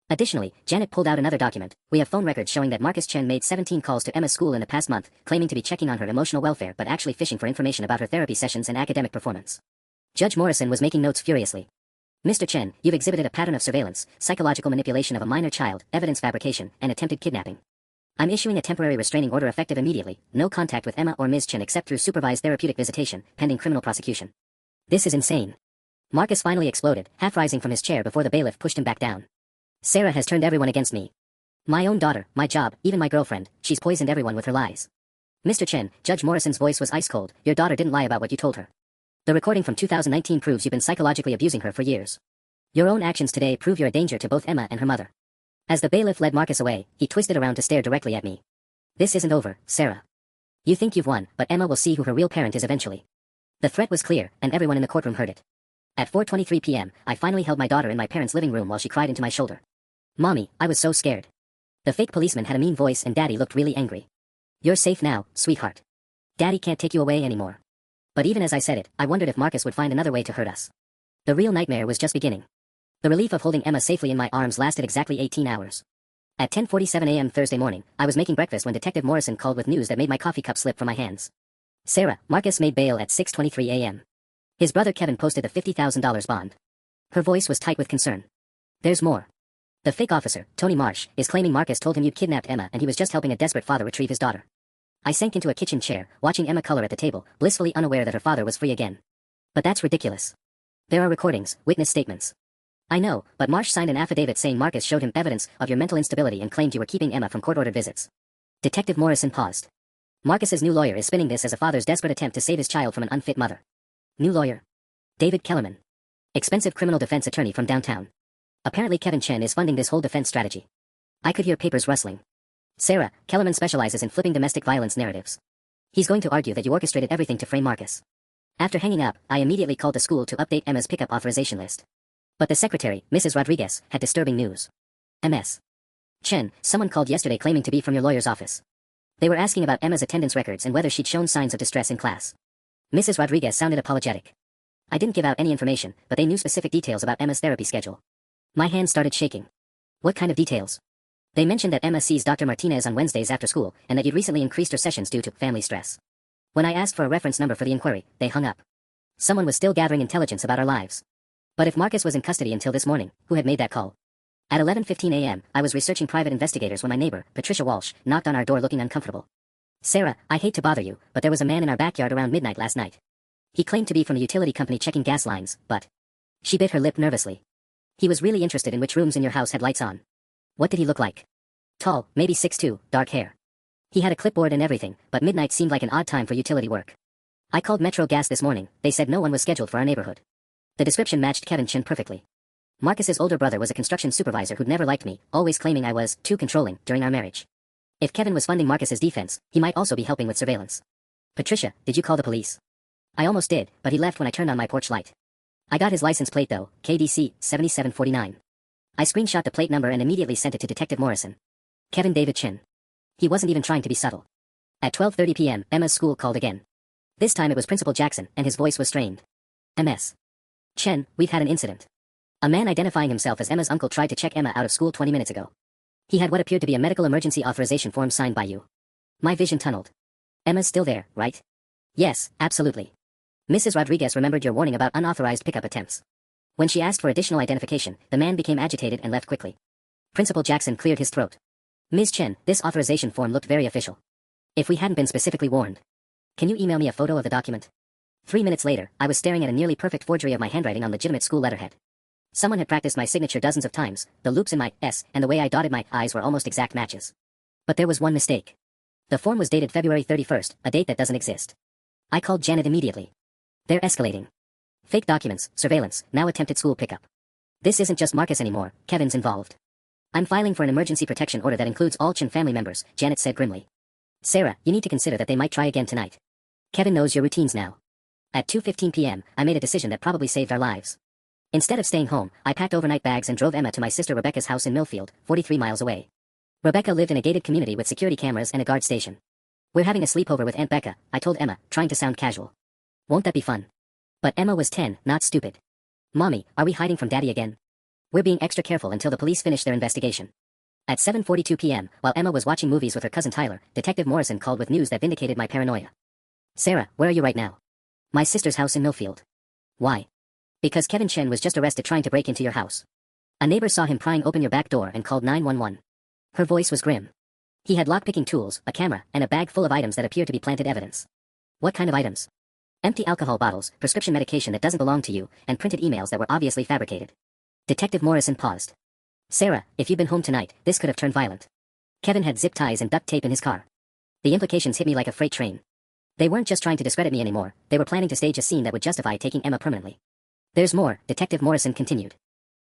Additionally, Janet pulled out another document. We have phone records showing that Marcus Chen made 17 calls to Emma's school in the past month, claiming to be checking on her emotional welfare but actually fishing for information about her therapy sessions and academic performance. Judge Morrison was making notes furiously. Mr. Chen, you've exhibited a pattern of surveillance, psychological manipulation of a minor child, evidence fabrication, and attempted kidnapping. I'm issuing a temporary restraining order effective immediately, no contact with Emma or Ms. Chen except through supervised therapeutic visitation, pending criminal prosecution. This is insane. Marcus finally exploded, half rising from his chair before the bailiff pushed him back down. Sarah has turned everyone against me. My own daughter, my job, even my girlfriend, she's poisoned everyone with her lies. Mr. Chen, Judge Morrison's voice was ice cold, your daughter didn't lie about what you told her. The recording from 2019 proves you've been psychologically abusing her for years. Your own actions today prove you're a danger to both Emma and her mother. As the bailiff led Marcus away, he twisted around to stare directly at me. This isn't over, Sarah. You think you've won, but Emma will see who her real parent is eventually. The threat was clear, and everyone in the courtroom heard it. At 4:23 p.m., I finally held my daughter in my parents' living room while she cried into my shoulder. Mommy, I was so scared. The fake policeman had a mean voice and Daddy looked really angry. You're safe now, sweetheart. Daddy can't take you away anymore. But even as I said it, I wondered if Marcus would find another way to hurt us. The real nightmare was just beginning. The relief of holding Emma safely in my arms lasted exactly 18 hours. At 10:47 a.m. Thursday morning, I was making breakfast when Detective Morrison called with news that made my coffee cup slip from my hands. Sarah, Marcus made bail at 6:23 a.m. His brother Kevin posted a $50,000 bond. Her voice was tight with concern. There's more. The fake officer, Tony Marsh, is claiming Marcus told him you'd kidnapped Emma and he was just helping a desperate father retrieve his daughter. I sank into a kitchen chair, watching Emma color at the table, blissfully unaware that her father was free again. But that's ridiculous. There are recordings, witness statements. I know, but Marsh signed an affidavit saying Marcus showed him evidence of your mental instability and claimed you were keeping Emma from court-ordered visits. Detective Morrison paused. Marcus's new lawyer is spinning this as a father's desperate attempt to save his child from an unfit mother. New lawyer? David Kellerman. Expensive criminal defense attorney from downtown. Apparently Kevin Chen is funding this whole defense strategy. I could hear papers rustling. Sarah, Kellerman specializes in flipping domestic violence narratives. He's going to argue that you orchestrated everything to frame Marcus. After hanging up, I immediately called the school to update Emma's pickup authorization list. But the secretary, Mrs. Rodriguez, had disturbing news. MS. Chen, someone called yesterday claiming to be from your lawyer's office. They were asking about Emma's attendance records and whether she'd shown signs of distress in class. Mrs. Rodriguez sounded apologetic. I didn't give out any information, but they knew specific details about Emma's therapy schedule. My hand started shaking. What kind of details? They mentioned that Emma sees Dr. Martinez on Wednesdays after school, and that you'd recently increased her sessions due to family stress. When I asked for a reference number for the inquiry, they hung up. Someone was still gathering intelligence about our lives. But if Marcus was in custody until this morning, who had made that call? At 11:15 a.m., I was researching private investigators when my neighbor, Patricia Walsh, knocked on our door looking uncomfortable. Sarah, I hate to bother you, but there was a man in our backyard around midnight last night. He claimed to be from the utility company checking gas lines, but... She bit her lip nervously. He was really interested in which rooms in your house had lights on. What did he look like? Tall, maybe 6'2", dark hair. He had a clipboard and everything, but midnight seemed like an odd time for utility work. I called Metro Gas this morning, they said no one was scheduled for our neighborhood. The description matched Kevin Chin perfectly. Marcus's older brother was a construction supervisor who'd never liked me, always claiming I was too controlling during our marriage. If Kevin was funding Marcus's defense, he might also be helping with surveillance. Patricia, did you call the police? I almost did, but he left when I turned on my porch light. I got his license plate though, KDC 7749. I screenshot the plate number and immediately sent it to Detective Morrison. Kevin David Chin. He wasn't even trying to be subtle. At 12:30 p.m., Emma's school called again. This time it was Principal Jackson, and his voice was strained. MS. Chen, we've had an incident. A man identifying himself as Emma's uncle tried to check Emma out of school 20 minutes ago. He had what appeared to be a medical emergency authorization form signed by you. My vision tunneled. Emma's still there, right? Yes, absolutely. Mrs. Rodriguez remembered your warning about unauthorized pickup attempts. When she asked for additional identification, the man became agitated and left quickly. Principal Jackson cleared his throat. Ms. Chen, this authorization form looked very official. If we hadn't been specifically warned. Can you email me a photo of the document? 3 minutes later, I was staring at a nearly perfect forgery of my handwriting on legitimate school letterhead. Someone had practiced my signature dozens of times, the loops in my S and the way I dotted my I's were almost exact matches. But there was one mistake. The form was dated February 31st, a date that doesn't exist. I called Janet immediately. They're escalating. Fake documents, surveillance, now attempted school pickup. This isn't just Marcus anymore, Kevin's involved. I'm filing for an emergency protection order that includes all Chin family members, Janet said grimly. Sarah, you need to consider that they might try again tonight. Kevin knows your routines now. At 2:15 p.m., I made a decision that probably saved our lives. Instead of staying home, I packed overnight bags and drove Emma to my sister Rebecca's house in Millfield, 43 miles away. Rebecca lived in a gated community with security cameras and a guard station. We're having a sleepover with Aunt Becca, I told Emma, trying to sound casual. Won't that be fun? But Emma was 10, not stupid. Mommy, are we hiding from Daddy again? We're being extra careful until the police finish their investigation. At 7:42 p.m., while Emma was watching movies with her cousin Tyler, Detective Morrison called with news that vindicated my paranoia. Sarah, where are you right now? My sister's house in Millfield. Why? Because Kevin Chen was just arrested trying to break into your house. A neighbor saw him prying open your back door and called 911. Her voice was grim. He had lockpicking tools, a camera, and a bag full of items that appear to be planted evidence. What kind of items? Empty alcohol bottles, prescription medication that doesn't belong to you, and printed emails that were obviously fabricated. Detective Morrison paused. Sarah, if you'd been home tonight, this could have turned violent. Kevin had zip ties and duct tape in his car. The implications hit me like a freight train. They weren't just trying to discredit me anymore, they were planning to stage a scene that would justify taking Emma permanently. There's more, Detective Morrison continued.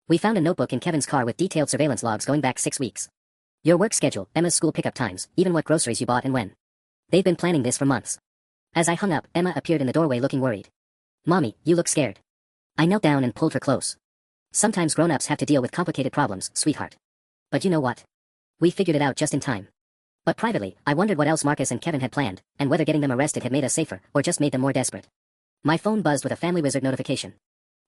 We found a notebook in Kevin's car with detailed surveillance logs going back 6 weeks. Your work schedule, Emma's school pickup times, even what groceries you bought and when. They've been planning this for months. As I hung up, Emma appeared in the doorway looking worried. Mommy, you look scared. I knelt down and pulled her close. Sometimes grown-ups have to deal with complicated problems, sweetheart. But you know what? We figured it out just in time. But privately, I wondered what else Marcus and Kevin had planned, and whether getting them arrested had made us safer, or just made them more desperate. My phone buzzed with a Family Wizard notification.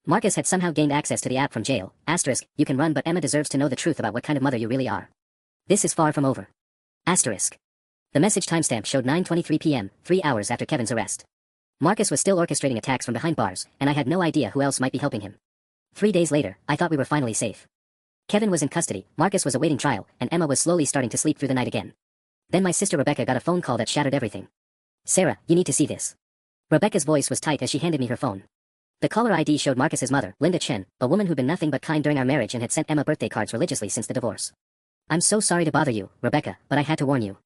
Marcus had somehow gained access to the app from jail, asterisk, you can run but Emma deserves to know the truth about what kind of mother you really are. This is far from over. Asterisk. The message timestamp showed 9:23 p.m., 3 hours after Kevin's arrest. Marcus was still orchestrating attacks from behind bars, and I had no idea who else might be helping him. 3 days later, I thought we were finally safe. Kevin was in custody, Marcus was awaiting trial, and Emma was slowly starting to sleep through the night again. Then my sister Rebecca got a phone call that shattered everything. Sarah, you need to see this. Rebecca's voice was tight as she handed me her phone. The caller ID showed Marcus's mother, Linda Chen, a woman who'd been nothing but kind during our marriage and had sent Emma birthday cards religiously since the divorce. I'm so sorry to bother you, Rebecca, but I had to warn you.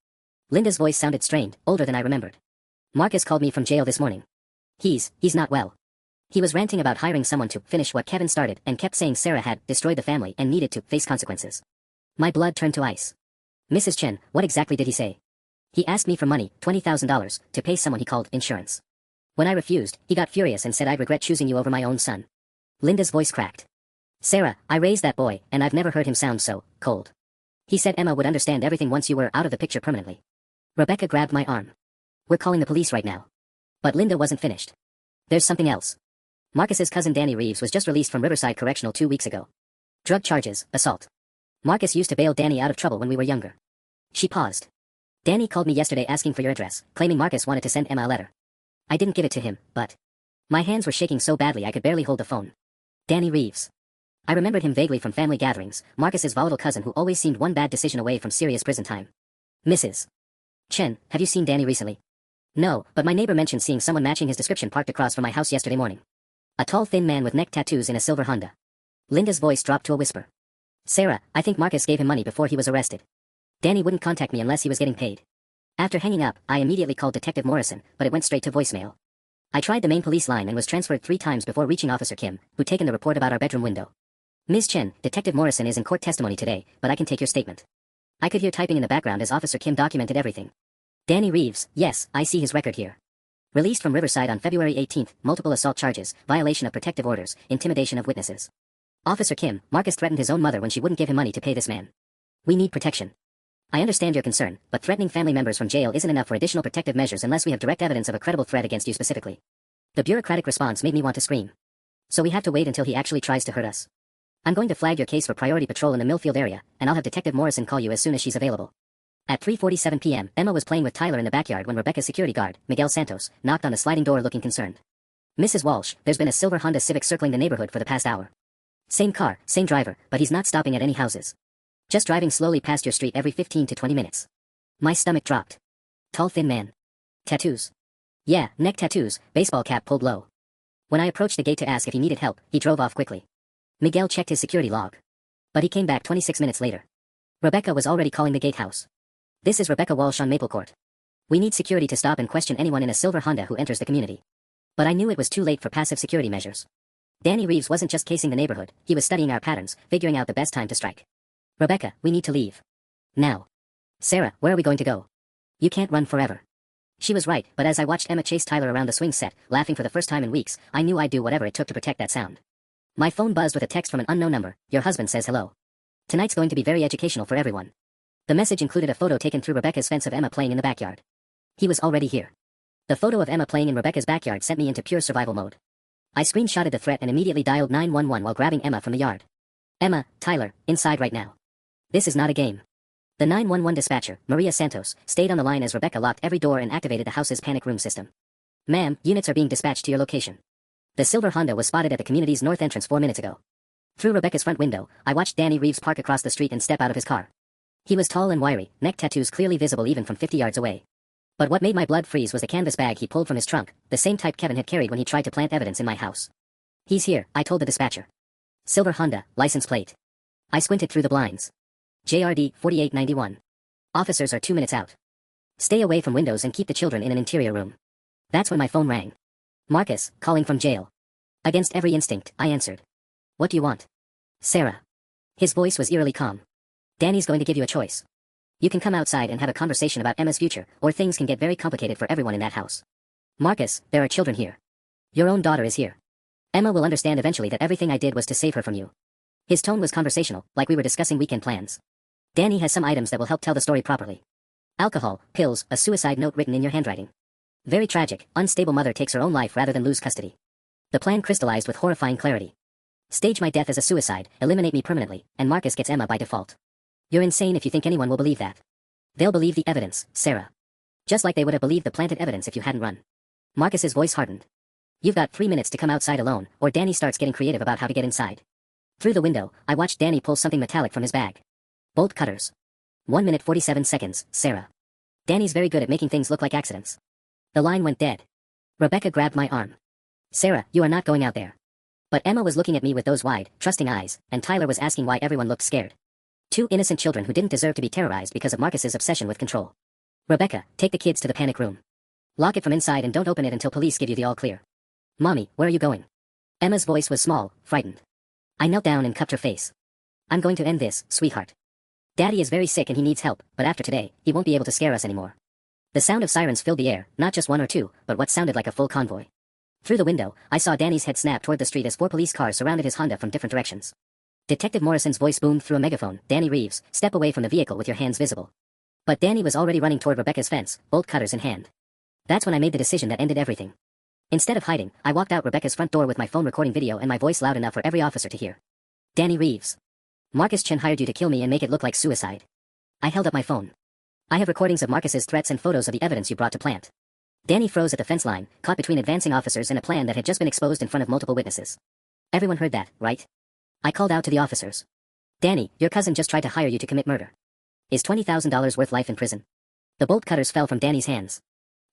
Linda's voice sounded strained, older than I remembered. Marcus called me from jail this morning. He's not well. He was ranting about hiring someone to finish what Kevin started and kept saying Sarah had destroyed the family and needed to face consequences. My blood turned to ice. Mrs. Chen, what exactly did he say? He asked me for money, $20,000, to pay someone he called insurance. When I refused, he got furious and said I'd regret choosing you over my own son. Linda's voice cracked. Sarah, I raised that boy, and I've never heard him sound so cold. He said Emma would understand everything once you were out of the picture permanently. Rebecca grabbed my arm. We're calling the police right now. But Linda wasn't finished. There's something else. Marcus's cousin Danny Reeves was just released from Riverside Correctional 2 weeks ago. Drug charges, assault. Marcus used to bail Danny out of trouble when we were younger. She paused. Danny called me yesterday asking for your address, claiming Marcus wanted to send Emma a letter. I didn't give it to him, but... My hands were shaking so badly I could barely hold the phone. Danny Reeves. I remembered him vaguely from family gatherings, Marcus's volatile cousin who always seemed one bad decision away from serious prison time. Mrs. Chen, have you seen Danny recently? No, but my neighbor mentioned seeing someone matching his description parked across from my house yesterday morning. A tall thin man with neck tattoos in a silver Honda. Linda's voice dropped to a whisper. Sarah, I think Marcus gave him money before he was arrested. Danny wouldn't contact me unless he was getting paid. After hanging up, I immediately called Detective Morrison, but it went straight to voicemail. I tried the main police line and was transferred 3 times before reaching Officer Kim, who'd taken the report about our bedroom window. Ms. Chen, Detective Morrison is in court testimony today, but I can take your statement. I could hear typing in the background as Officer Kim documented everything. Danny Reeves, yes, I see his record here. Released from Riverside on February 18th, multiple assault charges, violation of protective orders, intimidation of witnesses. Officer Kim, Marcus threatened his own mother when she wouldn't give him money to pay this man. We need protection. I understand your concern, but threatening family members from jail isn't enough for additional protective measures unless we have direct evidence of a credible threat against you specifically. The bureaucratic response made me want to scream. So we have to wait until he actually tries to hurt us. I'm going to flag your case for priority patrol in the Millfield area, and I'll have Detective Morrison call you as soon as she's available. At 3:47 p.m., Emma was playing with Tyler in the backyard when Rebecca's security guard, Miguel Santos, knocked on the sliding door looking concerned. Mrs. Walsh, there's been a silver Honda Civic circling the neighborhood for the past hour. Same car, same driver, but he's not stopping at any houses. Just driving slowly past your street every 15 to 20 minutes. My stomach dropped. Tall thin man. Tattoos. Yeah, neck tattoos, baseball cap pulled low. When I approached the gate to ask if he needed help, he drove off quickly. Miguel checked his security log. But he came back 26 minutes later. Rebecca was already calling the gatehouse. This is Rebecca Walsh on Maple Court. We need security to stop and question anyone in a silver Honda who enters the community. But I knew it was too late for passive security measures. Danny Reeves wasn't just casing the neighborhood, he was studying our patterns, figuring out the best time to strike. Rebecca, we need to leave. Now. Sarah, where are we going to go? You can't run forever. She was right, but as I watched Emma chase Tyler around the swing set, laughing for the first time in weeks, I knew I'd do whatever it took to protect that sound. My phone buzzed with a text from an unknown number. Your husband says hello. Tonight's going to be very educational for everyone. The message included a photo taken through Rebecca's fence of Emma playing in the backyard. He was already here. The photo of Emma playing in Rebecca's backyard sent me into pure survival mode. I screenshotted the threat and immediately dialed 911 while grabbing Emma from the yard. Emma, Tyler, inside right now. This is not a game. The 911 dispatcher, Maria Santos, stayed on the line as Rebecca locked every door and activated the house's panic room system. Ma'am, units are being dispatched to your location. The silver Honda was spotted at the community's north entrance 4 minutes ago. Through Rebecca's front window, I watched Danny Reeves park across the street and step out of his car. He was tall and wiry, neck tattoos clearly visible even from 50 yards away. But what made my blood freeze was the canvas bag he pulled from his trunk, the same type Kevin had carried when he tried to plant evidence in my house. He's here, I told the dispatcher. Silver Honda, license plate. I squinted through the blinds. JRD 4891. Officers are 2 minutes out. Stay away from windows and keep the children in an interior room. That's when my phone rang. Marcus, calling from jail. Against every instinct, I answered. What do you want? Sarah. His voice was eerily calm. Danny's going to give you a choice. You can come outside and have a conversation about Emma's future, or things can get very complicated for everyone in that house. Marcus, there are children here. Your own daughter is here. Emma will understand eventually that everything I did was to save her from you. His tone was conversational, like we were discussing weekend plans. Danny has some items that will help tell the story properly. Alcohol, pills, a suicide note written in your handwriting. Very tragic, unstable mother takes her own life rather than lose custody. The plan crystallized with horrifying clarity. Stage my death as a suicide, eliminate me permanently, and Marcus gets Emma by default. You're insane if you think anyone will believe that. They'll believe the evidence, Sarah. Just like they would have believed the planted evidence if you hadn't run. Marcus's voice hardened. You've got 3 minutes to come outside alone, or Danny starts getting creative about how to get inside. Through the window, I watched Danny pull something metallic from his bag. Bolt cutters. 1 minute 47 seconds, Sarah. Danny's very good at making things look like accidents. The line went dead. Rebecca grabbed my arm. Sarah, you are not going out there. But Emma was looking at me with those wide, trusting eyes, and Tyler was asking why everyone looked scared. 2 innocent children who didn't deserve to be terrorized because of Marcus's obsession with control. Rebecca, take the kids to the panic room. Lock it from inside and don't open it until police give you the all clear. Mommy, where are you going? Emma's voice was small, frightened. I knelt down and cupped her face. I'm going to end this, sweetheart. Daddy is very sick and he needs help, but after today, he won't be able to scare us anymore. The sound of sirens filled the air, not just 1 or 2, but what sounded like a full convoy. Through the window, I saw Danny's head snap toward the street as 4 police cars surrounded his Honda from different directions. Detective Morrison's voice boomed through a megaphone. Danny Reeves, step away from the vehicle with your hands visible. But Danny was already running toward Rebecca's fence, bolt cutters in hand. That's when I made the decision that ended everything. Instead of hiding, I walked out Rebecca's front door with my phone recording video and my voice loud enough for every officer to hear. Danny Reeves. Marcus Chen hired you to kill me and make it look like suicide. I held up my phone. I have recordings of Marcus's threats and photos of the evidence you brought to plant. Danny froze at the fence line, caught between advancing officers and a plan that had just been exposed in front of multiple witnesses. Everyone heard that, right? I called out to the officers. Danny, your cousin just tried to hire you to commit murder. Is $20,000 worth life in prison? The bolt cutters fell from Danny's hands.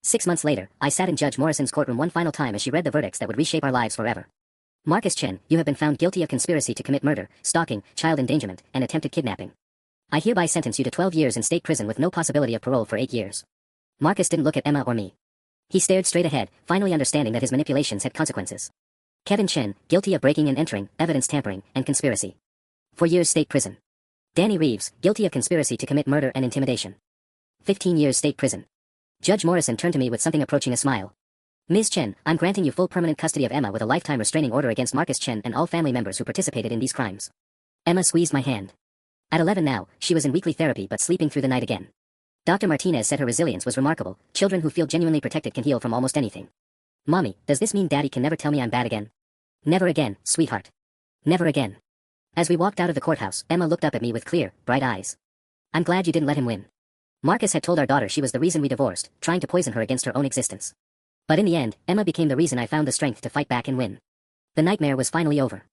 6 months later, I sat in Judge Morrison's courtroom one final time as she read the verdicts that would reshape our lives forever. Marcus Chen, you have been found guilty of conspiracy to commit murder, stalking, child endangerment, and attempted kidnapping. I hereby sentence you to 12 years in state prison with no possibility of parole for 8 years. Marcus didn't look at Emma or me. He stared straight ahead, finally understanding that his manipulations had consequences. Kevin Chen, guilty of breaking and entering, evidence tampering, and conspiracy. 4 years state prison. Danny Reeves, guilty of conspiracy to commit murder and intimidation. 15 years state prison. Judge Morrison turned to me with something approaching a smile. Ms. Chen, I'm granting you full permanent custody of Emma with a lifetime restraining order against Marcus Chen and all family members who participated in these crimes. Emma squeezed my hand. At 11 now, she was in weekly therapy but sleeping through the night again. Dr. Martinez said her resilience was remarkable. Children who feel genuinely protected can heal from almost anything. Mommy, does this mean Daddy can never tell me I'm bad again? Never again, sweetheart. Never again. As we walked out of the courthouse, Emma looked up at me with clear, bright eyes. I'm glad you didn't let him win. Marcus had told our daughter she was the reason we divorced, trying to poison her against her own existence. But in the end, Emma became the reason I found the strength to fight back and win. The nightmare was finally over.